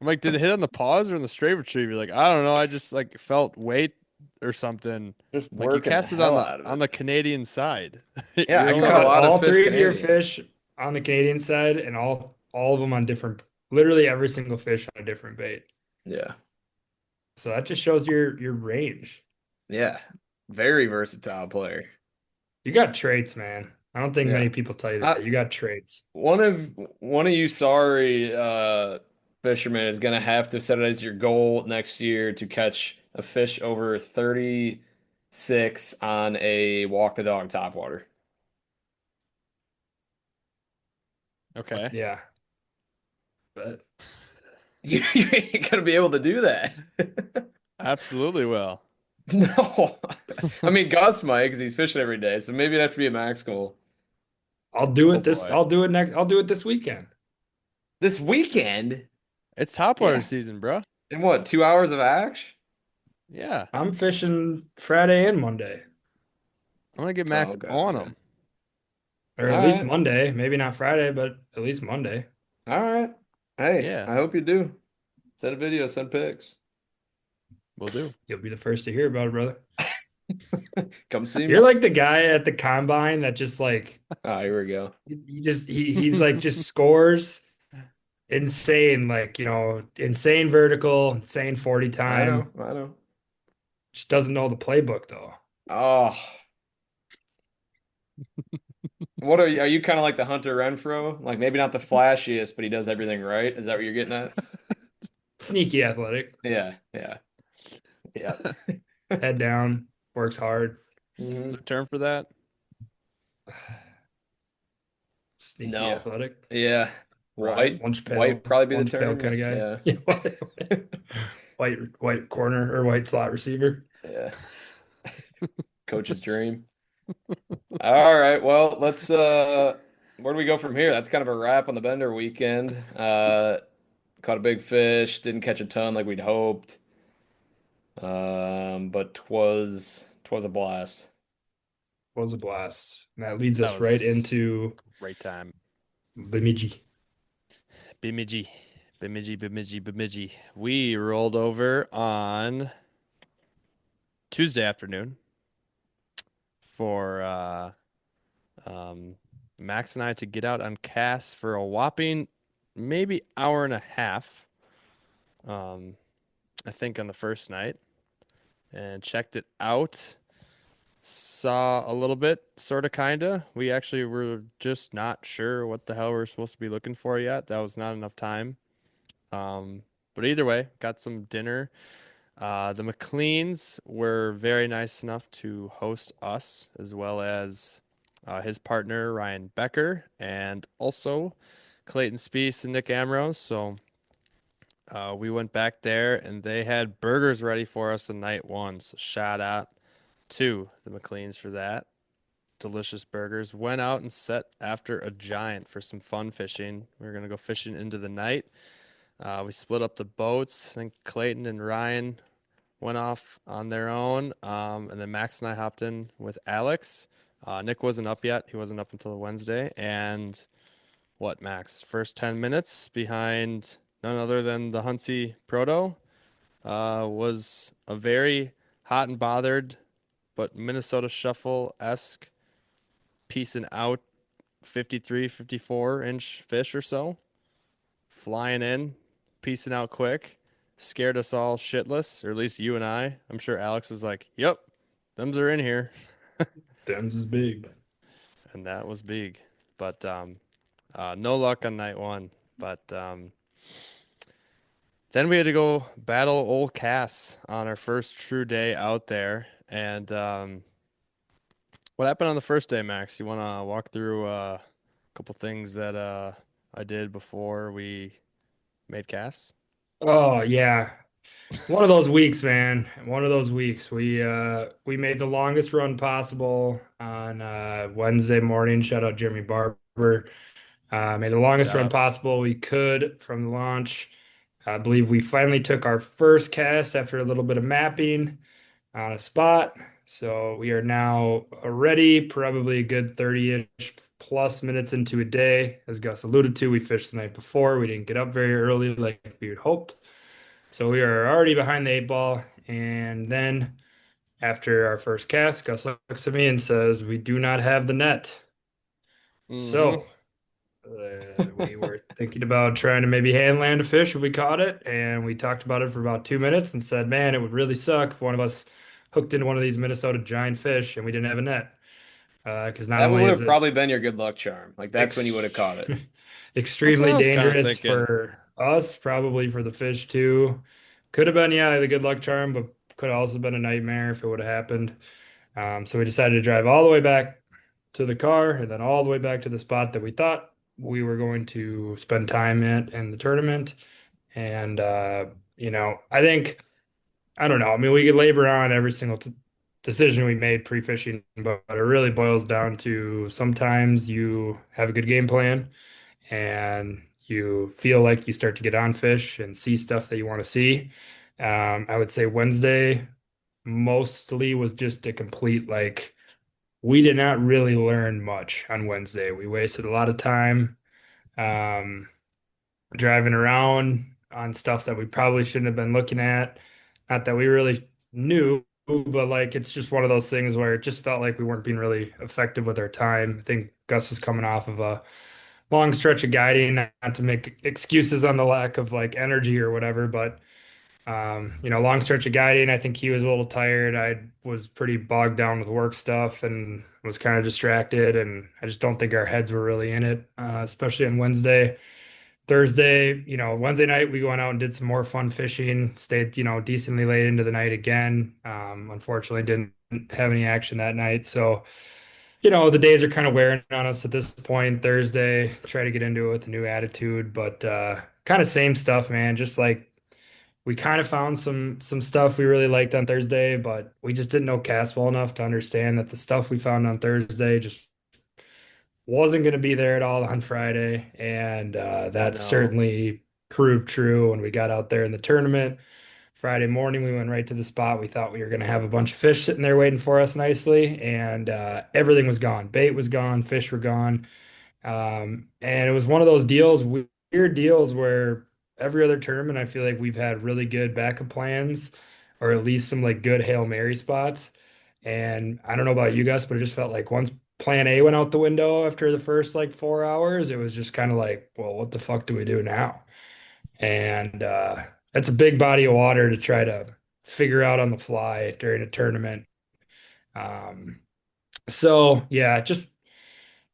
I'm like, did it hit on the pause or on the straight retrieve? You're like, I don't know. I just like felt weight or something. Just Like you working the cast it hell out of on it. the Canadian side. Yeah, You're I You only caught a caught like, lot of all fish three of your Canadian. fish on the Canadian side and all of them on different, literally every single fish on a different bait. Yeah. So that just shows your range. Yeah. Very versatile player. You got traits, man. I don't think Yeah. many people tell you I, that. You got traits. one of you sorry fishermen is gonna have to set it as your goal next year to catch a fish over 36 on a walk the dog topwater. okay. Yeah. But You ain't gonna be able to do that. Absolutely will. No. I mean Gus might because he's fishing every day, so maybe it'd have to be a max goal. Oh boy. I'll do it next I'll do it this weekend. This weekend? It's topwater Yeah. season, bro. In what, 2 hours of action? Yeah. I'm fishing Friday and Monday. I'm gonna get Oh, Max okay, on okay. him. Or All at least right. Monday. Maybe not Friday, but at least Monday. All right. Hey, Yeah, I hope you do. Send a video, send pics. we'll do. You'll be the first to hear about it, brother. Come see You're me. like the guy at the combine that just like Ah, here we go. he's like just scores insane, like insane vertical, insane 40 I know, time. I know. Just doesn't know the playbook though. Oh, what are you kind of like the Hunter Renfro? Like maybe not the flashiest, but he does everything right. Is that what you're getting at? Sneaky athletic, Yeah, yeah, yeah. head down, works hard. Is hmm there a term for that? Sneaky No. athletic. Yeah. Right. White probably be the Lunch pail term. kind of guy. Yeah. Yeah, white corner or white slot receiver. Yeah. Coach's dream. All right. Well, let's where do we go from here? That's kind of a wrap on the Bender weekend. Caught a big fish, didn't catch a ton like we'd hoped. But twas a blast. Was a blast. And that leads That us right was into great time. Bemidji. Bemidji, Bemidji. We rolled over on Tuesday afternoon for um, Max and I to get out on cast for a whopping maybe hour and a half. Um, I think on the first night and checked it out. Saw a little bit, sort of, kinda. We actually were just not sure what the hell we are supposed to be looking for yet. That was not enough time. But either way, got some dinner. The McLeans were very nice enough to host us, as well as his partner Ryan Becker, and also Clayton Spees and Nick Ambrose. So we went back there, and they had burgers ready for us on night one. So shout out to the McLeans for that. Delicious burgers. Went out and set after a giant for some fun fishing. We were gonna go fishing into the night. We split up the boats. I think Clayton and Ryan went off on their own. And then Max and I hopped in with Alex. Nick wasn't up yet. He wasn't up until Wednesday. And what, Max? First 10 minutes behind none other than the Huntsy Proto was a very hot and bothered, but Minnesota Shuffle-esque piecing out 53, 54-inch fish or so, flying in, piecing out quick, scared us all shitless, or at least you and I. I'm sure Alex was like, "Yep, them's are in here," Dems is big. and that was big. But no luck on night one. But then we had to go battle old Cass on our first true day out there. And what happened on the first day, Max? You want to walk through a couple things that I did before we made Cass? Oh yeah. One of those weeks, man. One of those weeks. We made the longest run possible on Wednesday morning. Shout out Jeremy Barber. Made the longest Shout run out. possible we could from the launch. I believe we finally took our first cast after a little bit of mapping on a spot. So we are now ready, probably a good 30-ish plus minutes into a day. As Gus alluded to, we fished the night before. We didn't get up very early like we had hoped. So we are already behind the eight ball. And then after our first cast, Gus looks at me and says, "We do not have the net." Mm-hmm. So we were thinking about trying to maybe hand land a fish if we caught it, and we talked about it for about 2 minutes and said, "Man, it would really suck if one of us hooked into one of these Minnesota giant fish and we didn't have a net." Because not That only would is have it probably been your good luck charm. Like that's when you would have ex caught it. That's what extremely I was kind of dangerous thinking. for us, probably for the fish too. Could have been, yeah, the good luck charm, but could have also been a nightmare if it would have happened. So we decided to drive all the way back to the car and then all the way back to the spot that we thought we were going to spend time at in the tournament. And I think I don't know. I mean, we could labor on every single decision we made pre-fishing, but it really boils down to sometimes you have a good game plan and you feel like you start to get on fish and see stuff that you want to see. I would say Wednesday mostly was just a complete like we did not really learn much on Wednesday. We wasted a lot of time um, driving around on stuff that we probably shouldn't have been looking at. Not that we really knew, but like it's just one of those things where it just felt like we weren't being really effective with our time. I think Gus was coming off of a long stretch of guiding, not to make excuses on the lack of like energy or whatever, but Long stretch of guiding. I think he was a little tired. I was pretty bogged down with work stuff and was kind of distracted. And I just don't think our heads were really in it, especially on Wednesday. Thursday, Wednesday night, we went out and did some more fun fishing, stayed, decently late into the night again. Unfortunately, didn't have any action that night. So, the days are kind of wearing on us at this point. Thursday, try to get into it with a new attitude, but kind of same stuff, man. Just like we kind of found some stuff we really liked on Thursday, but we just didn't know cast well enough to understand that the stuff we found on Thursday just wasn't going to be there at all on Friday, and that No. certainly proved true when we got out there in the tournament. Friday morning, we went right to the spot. We thought we were going to have a bunch of fish sitting there waiting for us nicely, and everything was gone. Bait was gone, fish were gone. And it was one of those deals, weird deals where every other tournament, I feel like we've had really good backup plans, or at least some like good Hail Mary spots. And I don't know about you guys, but it just felt like once plan A went out the window after the first like 4 hours, it was just kind of like, well, what the fuck do we do now? And it's a big body of water to try to figure out on the fly during a tournament. Um, so yeah, just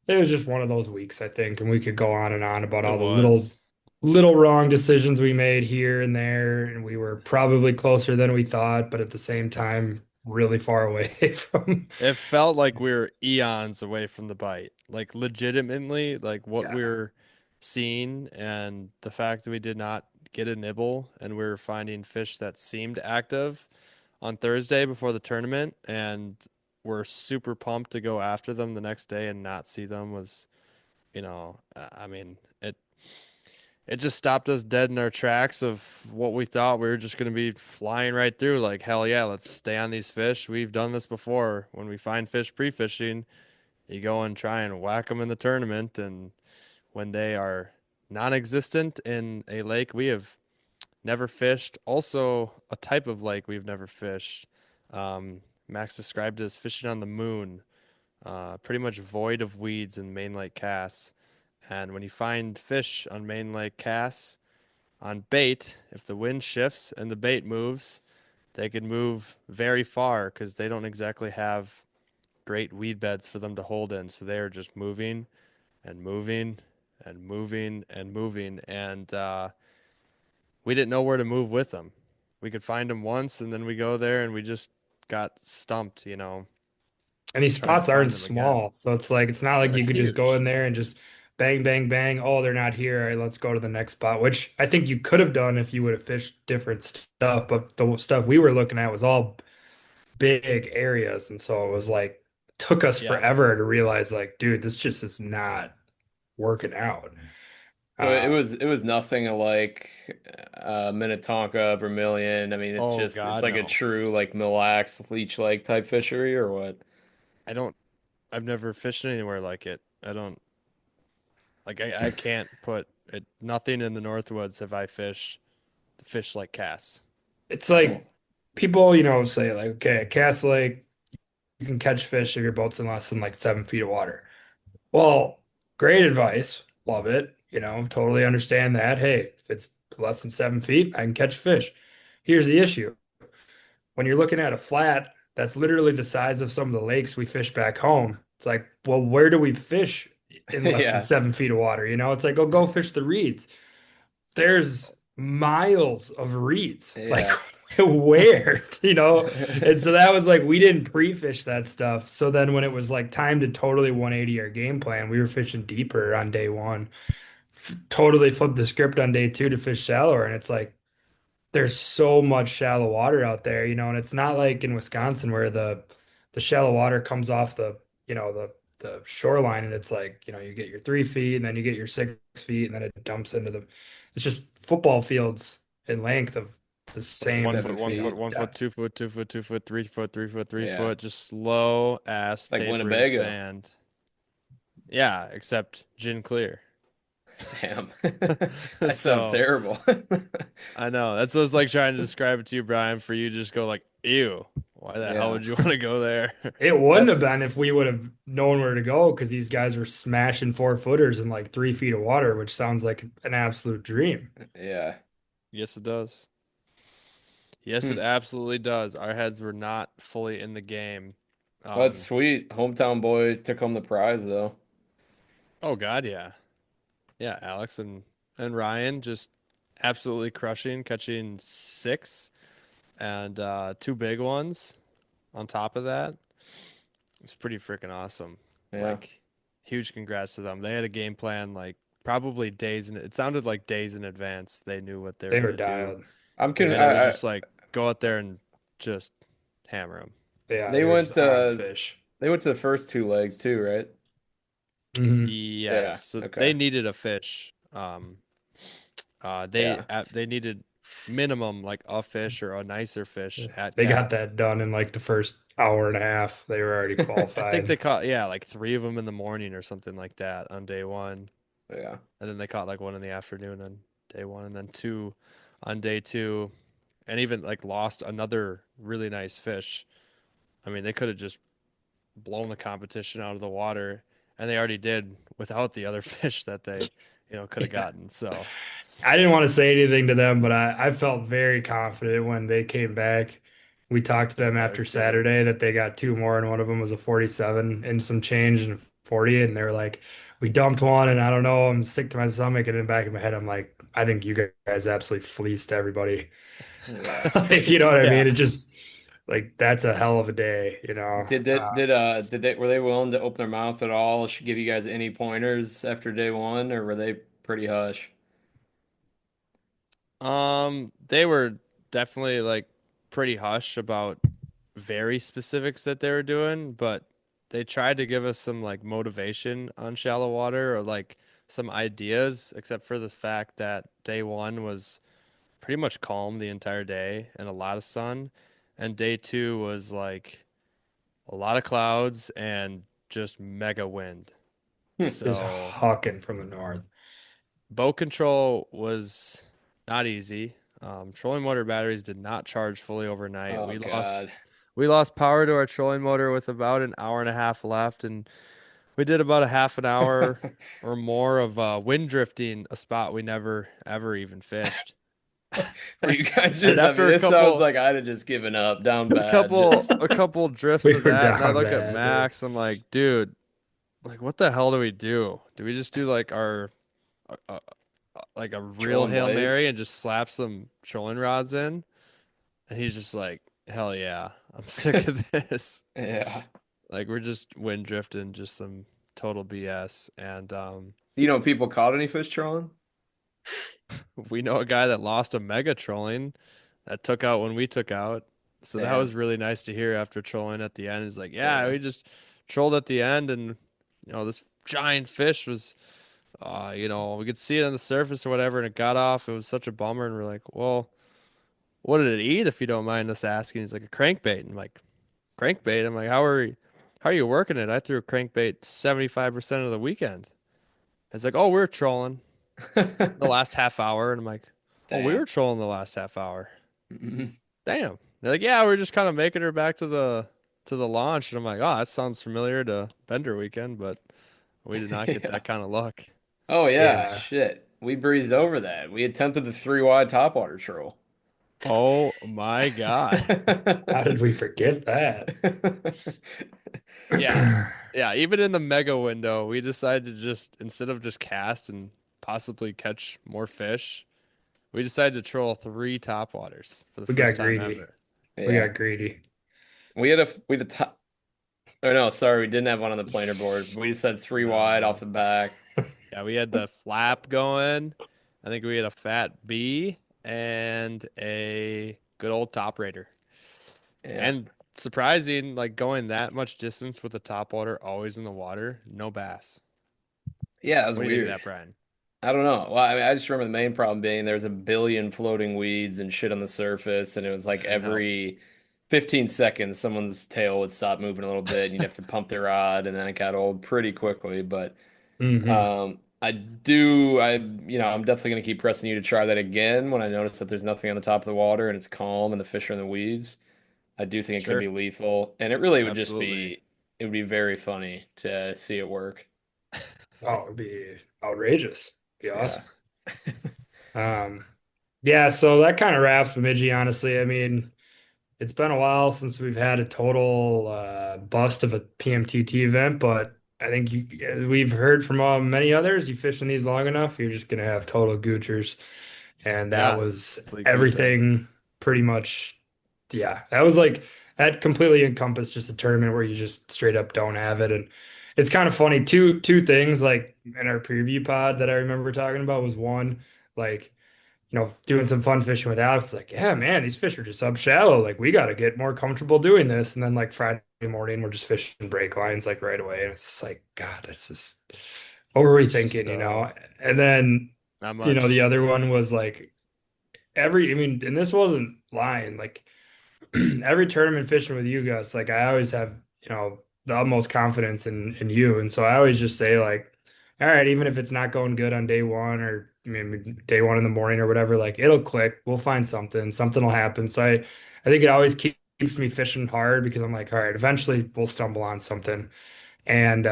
it was just one of those weeks, I think, and we could go on and on about It all the was. little wrong decisions we made here and there, and we were probably closer than we thought, but at the same time, really far away from. It felt like we were eons away from the bite. Like legitimately, like what Yeah. we're seeing and the fact that we did not get a nibble and we were finding fish that seemed active on Thursday before the tournament and we're super pumped to go after them the next day and not see them was, I mean, it just stopped us dead in our tracks of what we thought we were just going to be flying right through. Like, hell yeah, let's stay on these fish. We've done this before. When we find fish pre-fishing, you go and try and whack them in the tournament. And when they are non-existent in a lake we have never fished, also a type of lake we've never fished. Max described it as fishing on the moon, pretty much void of weeds in main lake casts. And when you find fish on main lake casts, on bait, if the wind shifts and the bait moves, they can move very far because they don't exactly have great weed beds for them to hold in. So they are just moving and moving and moving and moving. And we didn't know where to move with them. We could find them once and then we go there and we just got stumped, And these trying to spots aren't find them again. small, so it's like it's not Oh, like they're you could just go in huge. there and just bang, bang, bang. Oh, they're not here. All right, let's go to the next spot, which I think you could have done if you would have fished different stuff. But the stuff we were looking at was all big areas, and so it was like took us Yeah. forever to realize like, dude, this just is not working out. So it Uh, was nothing like Minnetonka, Vermilion. I mean, Oh it's God, like a no. true like Mille Lacs, Leech Lake type fishery or what? I don't I've never fished anywhere like it. I don't like I can't put it nothing in the Northwoods have I fished like Cass. it's like people, say like, okay, at Cass Lake, you can catch fish if your boat's in less than like 7 feet of water. Well, great advice. Love it. Totally understand that. Hey, if it's less than 7 feet, I can catch fish. Here's the issue. When you're looking at a flat that's literally the size of some of the lakes we fish back home, it's like, well, where do we fish in less than Yeah. 7 feet of water? It's like, oh, go fish the reeds. There's miles of reeds. Like, Yeah. where? And so that was like, we didn't pre-fish that stuff. So then when it was like time to totally 180 our game plan, we were fishing deeper on day one. Totally flipped the script on day two to fish shallower. And it's like, there's so much shallow water out there, and it's not like in Wisconsin where the shallow water comes off the shoreline and it's like, you get your 3 feet and then you get your 6 feet and then it dumps into the it's just football fields in length of the It's like One same seven foot, one foot, feet. one foot, depth. 2 foot, 2 foot, 2 foot, 3 foot, 3 foot, three Yeah. foot, just slow ass It's like tapering Winnebago. sand. Yeah, except gin clear. Damn. That sounds So terrible. I know that's what it's like trying to describe it to you, Brian. For you, to just go like, ew. Why the hell Yeah. would you want to go there? It wouldn't have been if That's we would have known where to go because these guys were smashing 4 footers in like 3 feet of water, which sounds like an absolute dream. yeah. Yes, it does. Yes, it Hmm. absolutely does. Our heads were not fully in the game. Well, that's Um, sweet. Hometown boy took home the prize though. oh God, yeah. Yeah, Alex and Ryan just absolutely crushing, catching six and two big ones on top of that. It's pretty freaking awesome. Yeah. Like huge congrats to them. They had a game plan like probably days in it sounded like days in advance. They knew what they were They were gonna do. dialed. I'm con And it was just like go out there and just hammer them. Yeah, they they were just went on uh fish. they went to the first two legs too, right? Hmm. Yes, Yeah. so they Okay. needed a fish. Yeah. They needed minimum like a fish or a nicer fish at They got cast. that done in like the first hour and a half. They were already I think they qualified. caught yeah like three of them in the morning or something like that on day one, Yeah. and then they caught like one in the afternoon on day one, and then two on day two, and even like lost another really nice fish. I mean, they could have just blown the competition out of the water, and they already did without the other fish that they, could have Yeah. gotten. So, I didn't want to say anything to them, but I felt very confident when they came back. We talked to them yeah, they're after good. Saturday that they got two more, and one of them was a 47 and some change and 40. And they're like, we dumped one, and I don't know, I'm sick to my stomach. And in the back of my head, I'm like, I think you guys absolutely fleeced everybody. Yeah. Like, you know what I Yeah. mean? It just like that's a hell of a day, you know. Did they were they willing to open their mouth at all? Should give you guys any pointers after day one, or were they pretty hush? They were definitely like pretty hush about very specifics that they were doing, but they tried to give us some like motivation on shallow water or like some ideas, except for the fact that day one was pretty much calm the entire day and a lot of sun, and day two was like a lot of clouds and just mega wind. Just So hucking from the north. boat control was not easy. Trolling motor batteries did not charge fully overnight. Oh God. We lost power to our trolling motor with about an hour and a half left, and we did about a half an hour or more of wind drifting, a spot we never ever even fished. Were you guys And just, I mean, after this sounds like I'd have just given up, down bad. Just a couple drifts We of were that, and I down look at bad, dude. Max, I'm like, dude, like what the hell do we do? Do we just do like our uh, like a real trolling Hail Blake. Mary and just slap some trolling rods in? And he's just like, hell yeah, I'm sick of this. Yeah. Like we're just wind drifting, just some total BS. And You know, people caught any fish trolling? we know a guy that lost a mega trolling that took out when we took out. So that Damn. was really nice to hear after trolling at the end. He's like, yeah, Yeah. we just trolled at the end, and this giant fish was, we could see it on the surface or whatever, and it got off. It was such a bummer, and we're like, well, what did it eat, if you don't mind us asking? He's like, a crankbait. And I'm like, crankbait? I'm like, how are you working it? I threw a crankbait 75% of the weekend. It's like, oh, we were trolling the last half hour. And I'm like, oh, we were Damn. trolling the last half hour. Mhm. Damn. They're like, yeah, we're just kind of making her back to the launch. And I'm like, oh, that sounds familiar to Bender weekend, but we did not get Yeah. that kind of luck. Oh yeah, Yeah. shit. We breezed over that. We attempted the three wide topwater troll. Oh my God. How did we forget that? Yeah. Yeah. Even in the mega window, we decided to just, instead of just cast and possibly catch more fish, we decided to troll three topwaters for the We first got time greedy. ever. We Yeah. got greedy. We had a top. Oh no, sorry, we didn't have one on the planer board. We just had three wide off No. the back. Yeah, we had the flap going. I think we had a fat B and a good old top raider. Yeah. And surprising, like going that much distance with the top water always in the water, no bass. Yeah, that was What do you think of weird. that, Brian? I don't know. Well, I mean, I just remember the main problem being there's a billion floating weeds and shit on the surface, and it was like I know. every 15 seconds someone's tail would stop moving a little bit, and you'd have to pump their rod, and then it got old pretty quickly. But Hmm. I'm definitely gonna keep pressing you to try that again when I notice that there's nothing on the top of the water and it's calm and the fish are in the weeds. I do think it could Sure. be lethal, and it really would just Absolutely. be it would be very funny to see it work. Oh, it'd be outrageous. Be Yeah. awesome. Um, Yeah, so that kind of wraps Bemidji, honestly. I mean, it's been a while since we've had a total bust of a PMTT event, but I think as we've heard from many others, you fish in these long enough, you're just gonna have total goochers, and that Yeah, was like you said. everything pretty much. Yeah, that was like that completely encompassed just a tournament where you just straight up don't have it, and it's kind of funny. Two things like in our preview pod that I remember talking about was one like doing some fun fishing with Alex, like, yeah, man, these fish are just up shallow. Like, we got to get more comfortable doing this. And then, like, Friday morning, we're just fishing break lines, like, right away. And it's just like, God, it's just, what were we It's just thinking? And then, not much. the other one was like, I mean, and this wasn't lying, like, every tournament fishing with you guys, like I always have, the utmost confidence in you. And so I always just say like, all right, even if it's not going good on day one or maybe day one in the morning or whatever, like it'll click. We'll find something, something will happen. So I think it always keeps me fishing hard because I'm like, all right, eventually we'll stumble on something. And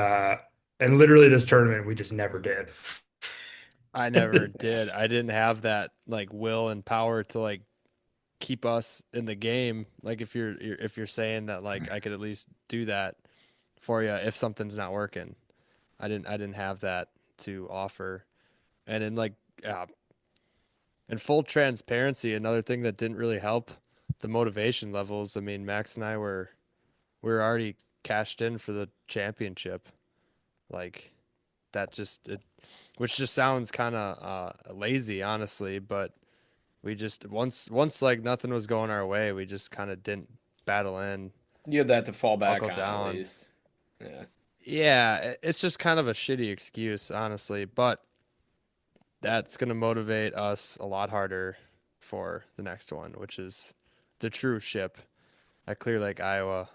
literally this tournament, we just never did. I never did. I didn't have that like will and power to like keep us in the game. Like if you're saying that like I could at least do that for you if something's not working. I didn't have that to offer. And uh, in full transparency, another thing that didn't really help the motivation levels. I mean, Max and I we were already cashed in for the championship. Like that just it, which just sounds kind of lazy, honestly. But we just once like nothing was going our way, we just kind of didn't battle in, You have that to fall back buckle on at down. least. Yeah. Yeah, it's just kind of a shitty excuse, honestly. But that's gonna motivate us a lot harder for the next one, which is the true ship at Clear Lake, Iowa.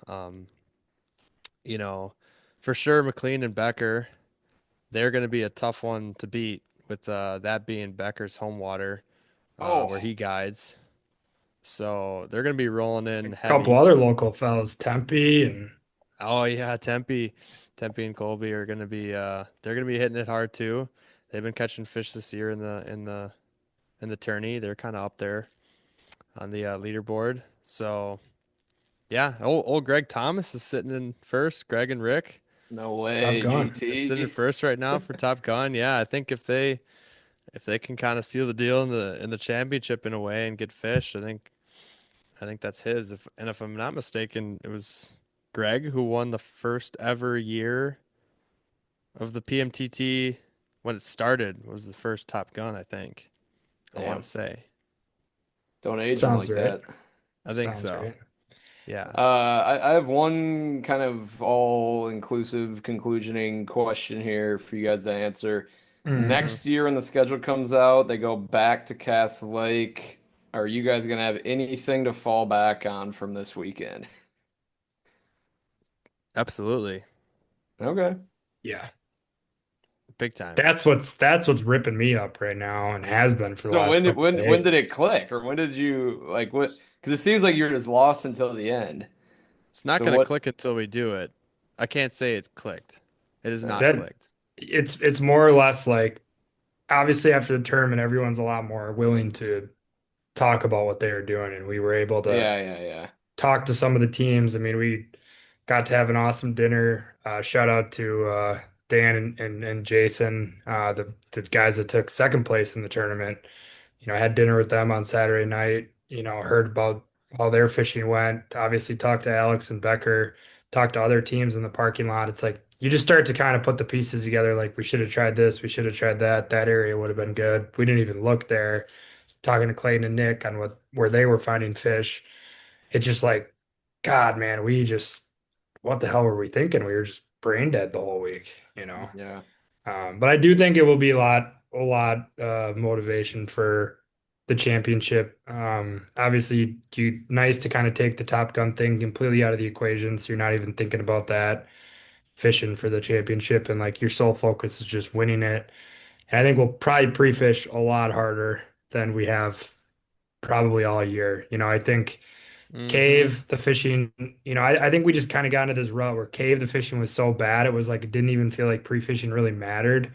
You know, for sure, McLean and Becker, they're going to be a tough one to beat with that being Becker's home water Oh, where he guides. So they're going to be rolling A in couple heavy. other local fellas, Tempe and Oh yeah, Tempe and Colby are going to be they're going to be hitting it hard too. They've been catching fish this year in the tourney. They're kind of up there on the leaderboard. So yeah, old Greg Thomas is sitting in first. Greg and Rick. no Top way, Gun. They're sitting GT. first right now for Top Gun. Yeah, I think if they can kind of seal the deal in the championship in a way and get fish, I think that's his. If I'm not mistaken, it was Greg who won the first ever year of the PMTT when it started was the first Top Gun, I think. I want Damn, to say. don't age him Sounds like right. that. I think Sounds so. right. Yeah. I have one kind of all-inclusive conclusioning question here for you guys to answer. Mhm. Hmm. Next year when the schedule comes out, they go back to Cass Lake. Are you guys gonna have anything to fall back on from this weekend? Absolutely. Okay. Yeah. Big time. That's what's ripping me up right now and has been for the So last couple of when did days. it click, or when did you like what? Because it seems like you're just lost until the end. It's not So going to what? click until we do it. I can't say it's clicked. It is not Okay. That clicked. it's more or less like obviously after the tournament, everyone's a lot more willing to talk about what they are doing, and we were able to Yeah, yeah, yeah. talk to some of the teams. I mean, we got to have an awesome dinner. Shout out to Dan and Jason, the guys that took second place in the tournament. I had dinner with them on Saturday night. Heard about how their fishing went. Obviously, talked to Alex and Becker, talked to other teams in the parking lot. It's like you just start to kind of put the pieces together. Like we should have tried this, we should have tried that. That area would have been good. We didn't even look there. Talking to Clayton and Nick on where they were finding fish. It's just like, God, man, what the hell were we thinking? We were just brain dead the whole week. Yeah. But I do think it will be a lot motivation for the championship. Obviously, nice to kind of take the Top Gun thing completely out of the equation, so you're not even thinking about that fishing for the championship, and like your sole focus is just winning it. And I think we'll probably pre-fish a lot harder than we have probably all year. I think. Hmm. Cave, the fishing, I think we just kind of got into this rut where cave, the fishing was so bad. It was like, it didn't even feel like pre-fishing really mattered.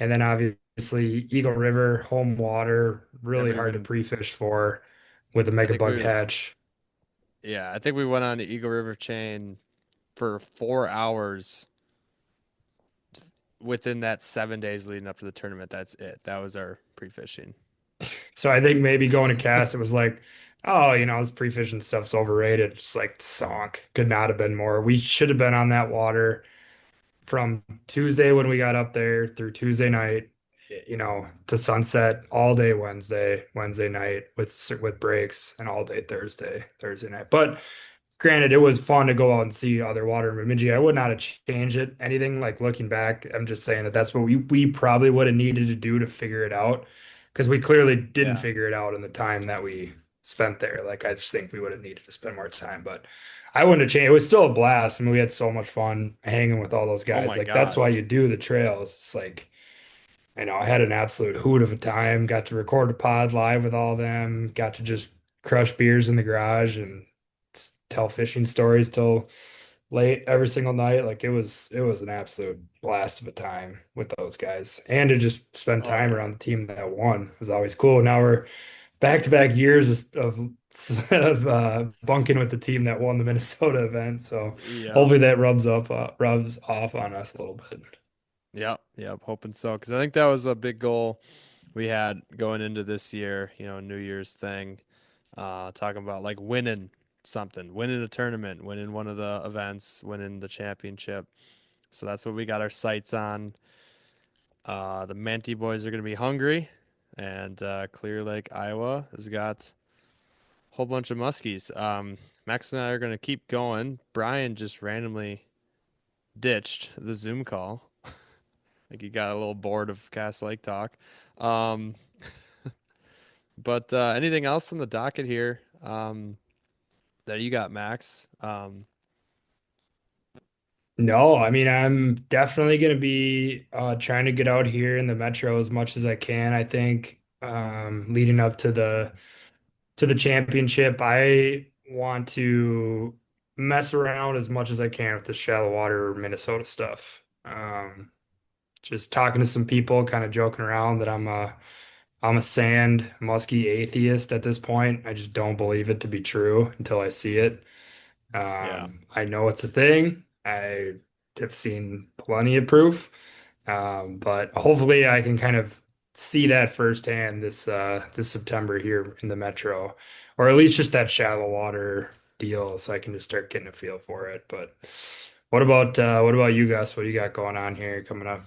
And then obviously Eagle River, home water, really Never hard to even. pre-fish for with a I mega think bug we. hatch. Yeah, I think we went on the Eagle River chain for 4 hours within that 7 days leading up to the tournament. That's it. That was our pre-fishing. So I think maybe going to cast, it was like, oh, this pre-fishing stuff's overrated. Just like sonk. Could not have been more. We should have been on that water from Tuesday when we got up there through Tuesday night, to sunset all day Wednesday night with breaks, and all day Thursday night. But granted, it was fun to go out and see other water in Bemidji. I would not have changed it anything. Like looking back, I'm just saying that that's what we probably would have needed to do to figure it out, because we clearly didn't Yeah. figure it out in the time that we spent there. Like I just think we would have needed to spend more time, but I wouldn't have changed. It was still a blast. I mean, we had so much fun hanging with all those Oh guys. my Like that's God. why you do the trails. It's like, I had an absolute hoot of a time. Got to record a pod live with all of them. Got to just crush beers in the garage and tell fishing stories till late every single night. Like it was an absolute blast of a time with those guys. And to just spend Oh time yeah. around the team that won was always cool. Now we're back-to-back years of bunking with the team that won the Minnesota event. So Yep. hopefully that rubs off on us a little bit. Yep. Yep. Hoping so. Because I think that was a big goal we had going into this year, New Year's thing. Talking about like winning something, winning a tournament, winning one of the events, winning the championship. So that's what we got our sights on. The Manti boys are going to be hungry, and Clear Lake, Iowa has got a whole bunch of muskies. Max and I are going to keep going. Brian just randomly ditched the Zoom call. Like he got a little bored of Cass Lake talk. Um, but anything else on the docket here that you got, Max? No, I mean, I'm definitely going to be trying to get out here in the metro as much as I can. I think leading up to the championship, I want to mess around as much as I can with the shallow water Minnesota stuff. Just talking to some people, kind of joking around that I'm a sand muskie atheist at this point. I just don't believe it to be true until I see it. Yeah. I know it's a thing. I have seen plenty of proof. But hopefully I can kind of see that firsthand this September here in the metro, or at least just that shallow water deal, so I can just start getting a feel for it. But what about you guys? What do you got going on here coming up?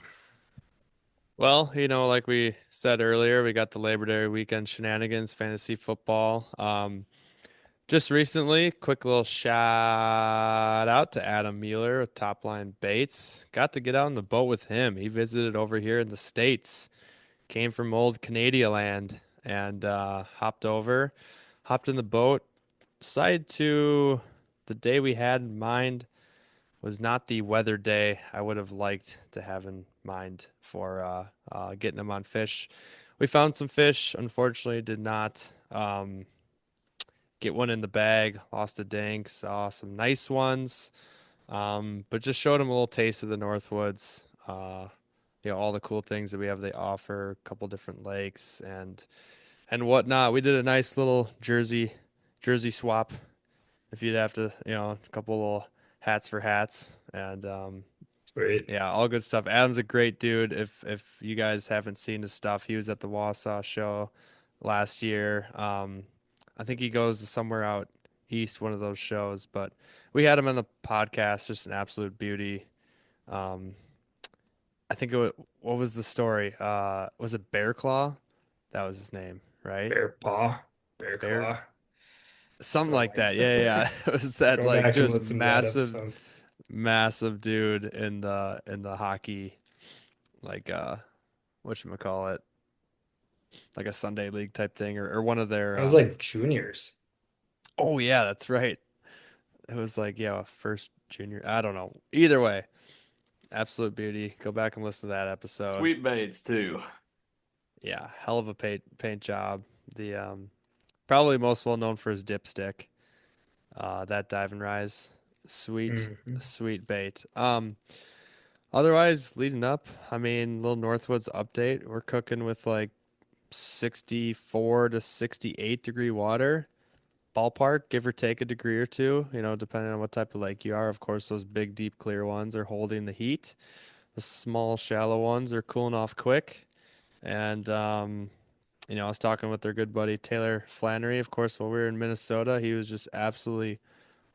Well, like we said earlier, we got the Labor Day weekend shenanigans, fantasy football. Just recently, quick little shout out to Adam Mueller with Top Line Baits. Got to get out on the boat with him. He visited over here in the States, came from old Canada land, and hopped in the boat. Decided to, the day we had in mind was not the weather day I would have liked to have in mind for getting them on fish. We found some fish. Unfortunately, did not get one in the bag. Lost a dink. Saw some nice ones, but just showed them a little taste of the Northwoods. All the cool things that we have they offer. A couple different lakes and whatnot. We did a nice little jersey swap. If you'd have to, a couple little hats for hats, and Sweet. yeah, all good stuff. Adam's a great dude. If you guys haven't seen his stuff, he was at the Wausau show last year. I think he goes to somewhere out east, one of those shows. But we had him on the podcast, just an absolute beauty. Um, I think what was the story? Was it Bear Claw? That was his name, right? Bear paw, bear Bear, claw, something something like like that. Yeah, yeah, that. yeah. It was that Go like back and just listen to that massive, episode. massive dude in the hockey, like whatchamacallit, like a Sunday league type thing, or one of their I was like juniors. oh yeah, that's right. It was like, yeah, first junior. I don't know. Either way, absolute beauty. Go back and listen to that episode. Sweet baits too. Yeah, hell of a paint job. The probably most well known for his dipstick. That dive and rise. Sweet, Mhm. sweet bait. Otherwise, leading up, I mean, little Northwoods update. We're cooking with like 64 to 68 degree water. Ballpark, give or take a degree or two, depending on what type of lake you are. Of course, those big, deep, clear ones are holding the heat. The small, shallow ones are cooling off quick. And, I was talking with their good buddy Taylor Flannery. Of course, while we were in Minnesota, he was just absolutely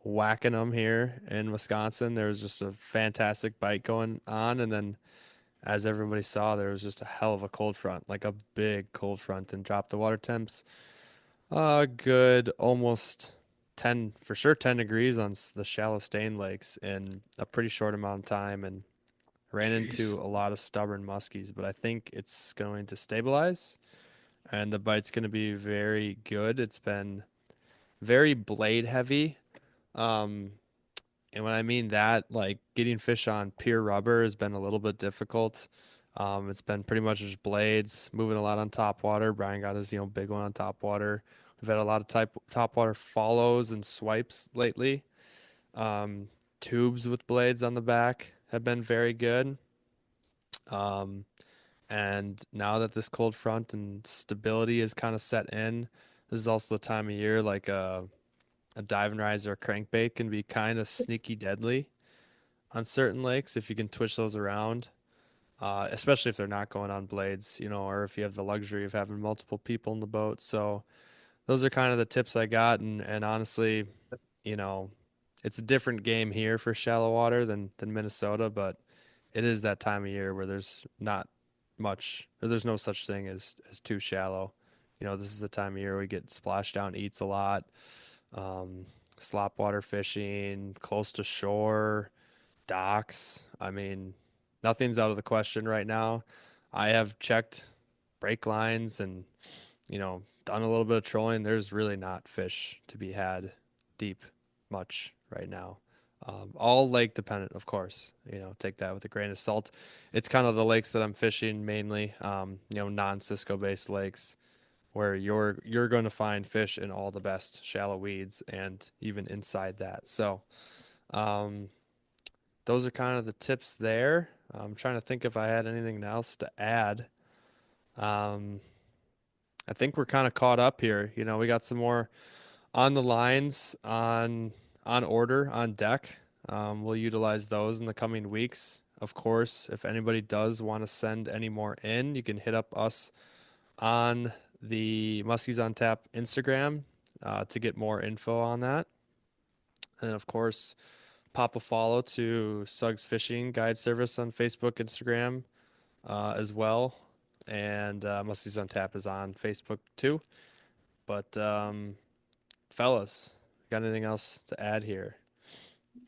whacking them here in Wisconsin. There was just a fantastic bite going on. And then, as everybody saw, there was just a hell of a cold front, like a big cold front, and dropped the water temps good almost 10, for sure 10 degrees on the shallow stain lakes in a pretty short amount of time and ran Jeez. into a lot of stubborn muskies, but I think it's going to stabilize and the bite's going to be very good. It's been very blade heavy. Um, and when I mean that, like getting fish on pure rubber has been a little bit difficult. It's been pretty much just blades, moving a lot on top water. Brian got his, big one on top water. We've had a lot of top water follows and swipes lately. Um, Tubes with blades on the back have been very good. Um, and now that this cold front and stability is kind of set in, this is also the time of year like a dive and rise or a crankbait can be kind of sneaky deadly on certain lakes if you can twitch those around, especially if they're not going on blades, or if you have the luxury of having multiple people in the boat. So those are kind of the tips I got, and honestly, you know, it's a different game here for shallow water than Minnesota, but it is that time of year where there's not much, or there's no such thing as too shallow. This is the time of year we get splashdown eats a lot, um, slop water fishing, close to shore, docks. I mean, nothing's out of the question right now. I have checked break lines and, done a little bit of trolling. There's really not fish to be had deep much right now. All lake dependent, of course. Take that with a grain of salt. It's kind of the lakes that I'm fishing mainly, non-Cisco based lakes where you're going to find fish in all the best shallow weeds and even inside that. So, um, those are kind of the tips there. I'm trying to think if I had anything else to add. Um, I think we're kind of caught up here. We got some more on the lines on order on deck. We'll utilize those in the coming weeks. Of course, if anybody does want to send any more in, you can hit up us on the Muskies on Tap Instagram to get more info on that. And of course, pop a follow to Suggs Fishing Guide Service on Facebook, Instagram as well. And Muskies on Tap is on Facebook too. But fellas, got anything else to add here?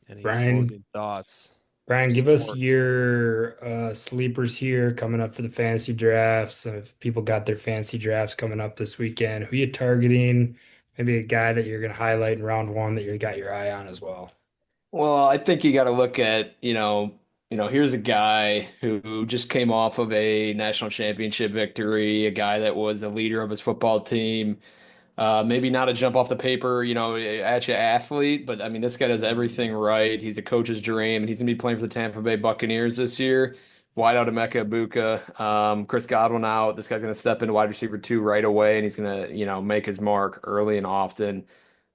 Any Brian, closing thoughts? Brian, give us Support. your sleepers here coming up for the fantasy drafts. If people got their fantasy drafts coming up this weekend, who you targeting? Maybe a guy that you're going to highlight in round one that you got your eye on as well. Well, I think you got to look at, here's a guy who just came off of a national championship victory, a guy that was a leader of his football team. Maybe not a jump off the paper, at you athlete, but I mean, this guy does everything right. He's a coach's dream, and he's gonna be playing for the Tampa Bay Buccaneers this year. Wide out Emeka Ibuka, Chris Godwin out. This guy's gonna step into wide receiver two right away, and he's gonna, make his mark early and often.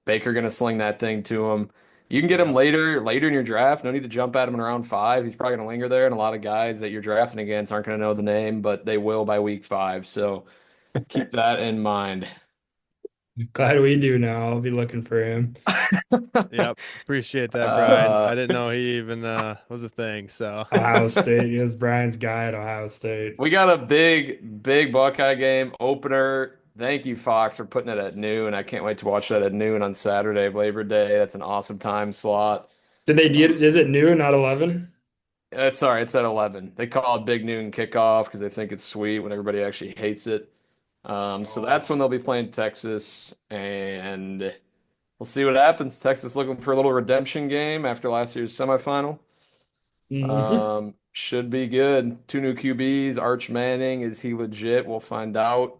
Baker gonna sling that thing to him. You can get him Yep. later in your draft. No need to jump at him in round five. He's probably gonna linger there, and a lot of guys that you're drafting against aren't gonna know the name, but they will by week five. So keep that in mind. Glad we do now. I'll be looking for him. Yep. Appreciate that, Brian. I Uh, didn't know he even was a thing. So Ohio State. He was Brian's guy at Ohio State. we got a big Buckeye game opener. Thank you, Fox, for putting it at noon. I can't wait to watch that at noon on Saturday of Labor Day. That's an awesome time slot. Did they Uh, get, is it new, not 11? sorry, it's at 11. They call it Big Noon Kickoff because they think it's sweet when everybody actually hates it. So Oh. that's when they'll be playing Texas, and we'll see what happens. Texas looking for a little redemption game after last year's semifinal. Hmm. Should be good. Two new QBs. Arch Manning, is he legit? We'll find out.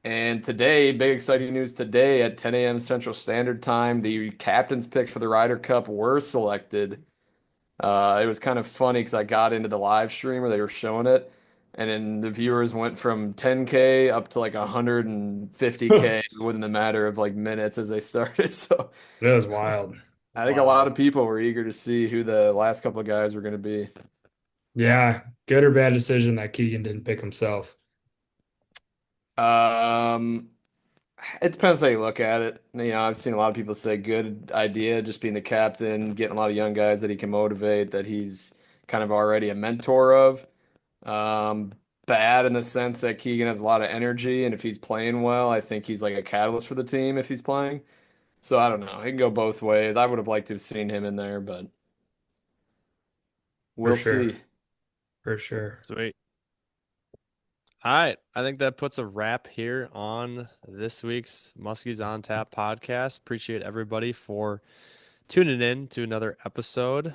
And today, big exciting news today at 10 a.m. Central Standard Time, the captain's picks for the Ryder Cup were selected. It was kind of funny because I got into the live stream where they were showing it, and then the viewers went from 10K up to like 150K within the matter of like minutes as they started. So It was wild. I think a lot of people were eager to see who the last couple of guys were going to be. Yeah, good or bad decision that Keegan didn't pick himself. Um, it depends how you look at it. I've seen a lot of people say good idea, just being the captain, getting a lot of young guys that he can motivate, that he's kind of already a mentor of. Um, Bad in the sense that Keegan has a lot of energy, and if he's playing well, I think he's like a catalyst for the team if he's playing. So I don't know. It can go both ways. I would have liked to have seen him in there, but For we'll sure. see. For sure. Sweet. All right. I think that puts a wrap here on this week's Muskies on Tap podcast. Appreciate everybody for tuning in to another episode.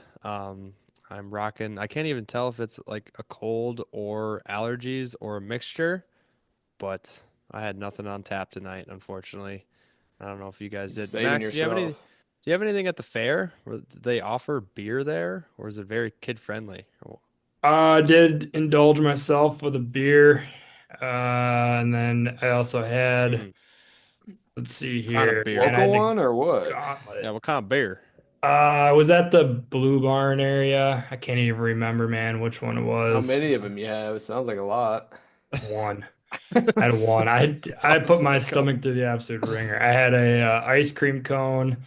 I'm rocking. I can't even tell if it's like a cold or allergies or a mixture, but I had nothing on tap tonight, unfortunately. I don't know if you guys did. Saving Max, yourself. do you have anything at the fair? Do they offer beer there, or is it very kid friendly? I did indulge myself with a beer. And then I also had, Mm, let's see what kind of here, beer? man, I Local had the one or what? Yeah, gauntlet. what kind of beer? I was at the Blue Barn area. I can't even remember, man, which one it How was. many of them you have? It sounds like a lot. One. I had one. I put Sounds my like a stomach through the absolute ringer. I had a ice cream cone.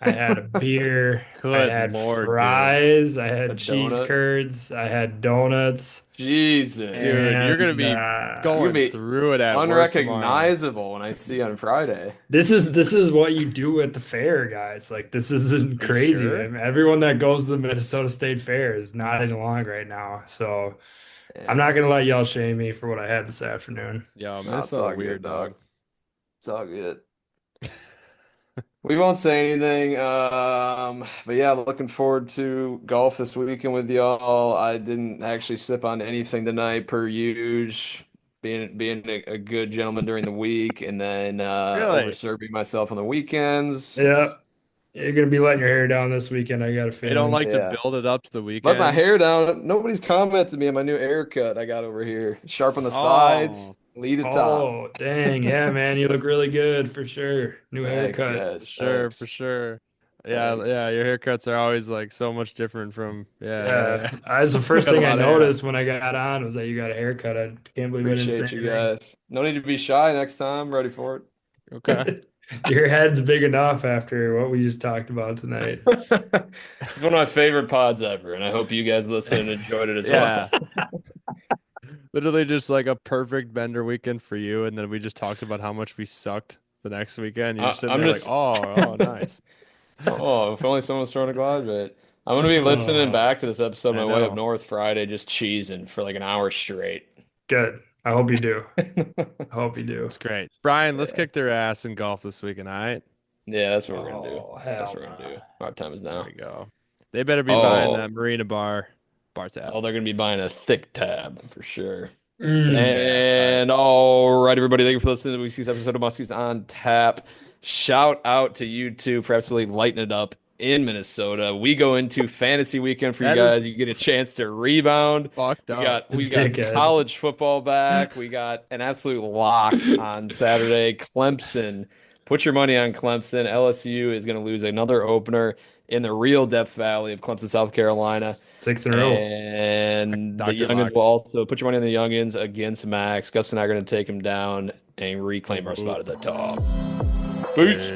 I had a beer. I good had lord, dude. fries. I A had cheese donut. curds. I had donuts. Jesus. Dude, you're gonna And be You're gonna going be through it at work tomorrow. unrecognizable when I see you on Friday. this is what you do at the fair, guys. Like this isn't Are you crazy. I sure? mean, everyone that goes to the Minnesota State Fair is nodding along right now. So I'm not Yeah. gonna let y'all shame me for what I had this afternoon. Yo, No, it's Minnesota all good, weird, dog. dog. It's all good. We won't say anything. But yeah, looking forward to golf this weekend with y'all. I didn't actually sip on anything tonight, per usual, being a good gentleman during the week, and then over Really? serving myself on the weekends. Yeah, you're gonna be letting your hair down this weekend. I got a They don't feeling. like to Yeah, build it up to the let my weekends. hair down. Nobody's commented me on my new haircut I got over here. Sharp on the sides, Oh, lead at top. Oh, dang. Yeah, man. You look really good for sure. New Thanks, haircut. for guys. sure, for Thanks. sure. Yeah, Thanks. yeah, your haircuts are always like so much different from Yeah. yeah. That's the You first got a thing I lot of hair on. noticed when I got on was that you got a haircut. I can't believe I didn't say Appreciate you guys. No need to be shy next time. Ready for it. Okay. anything. Your head's big enough after what we just talked about tonight. It's one of my favorite pods ever, and I hope you guys listened and enjoyed it as well. Yeah. Literally just like a perfect bender weekend for you, and then we just talked about how much we sucked the next weekend. You're just sitting I'm there like, just, oh, nice. oh, if only someone was throwing a glide bit. I'm gonna be listening Oh, back to this episode on I my way up know. north Friday, just cheesing for like an hour straight. good. I hope you do. I hope you do. It's great. Brian, let's Yeah, kick their ass in golf this weekend, all right? yeah, that's what we're gonna do. Oh, That's hell what we're no. gonna do. Our time is There now. we go. They better be buying Oh, that Marina bar tab. oh, they're gonna be buying a thick tab for sure. Mm. Tab tight. And all right, everybody, thank you for listening to this week's episode of Muskies on Tap. Shout out to you two for absolutely lighting it up in Minnesota. We go into fantasy weekend for you That is guys. You get a chance to rebound. fucked up. We got Dickhead. college football back. We got an absolute lock on Saturday. Clemson. Put your money on Clemson. LSU is going to lose another opener in the real Death Valley of Clemson, South Carolina. 6 in a row. And the Dr. youngins will Locks. also put your money on the youngins against Max. Gus and I are going to take him down and reclaim our spot at the top. Peace.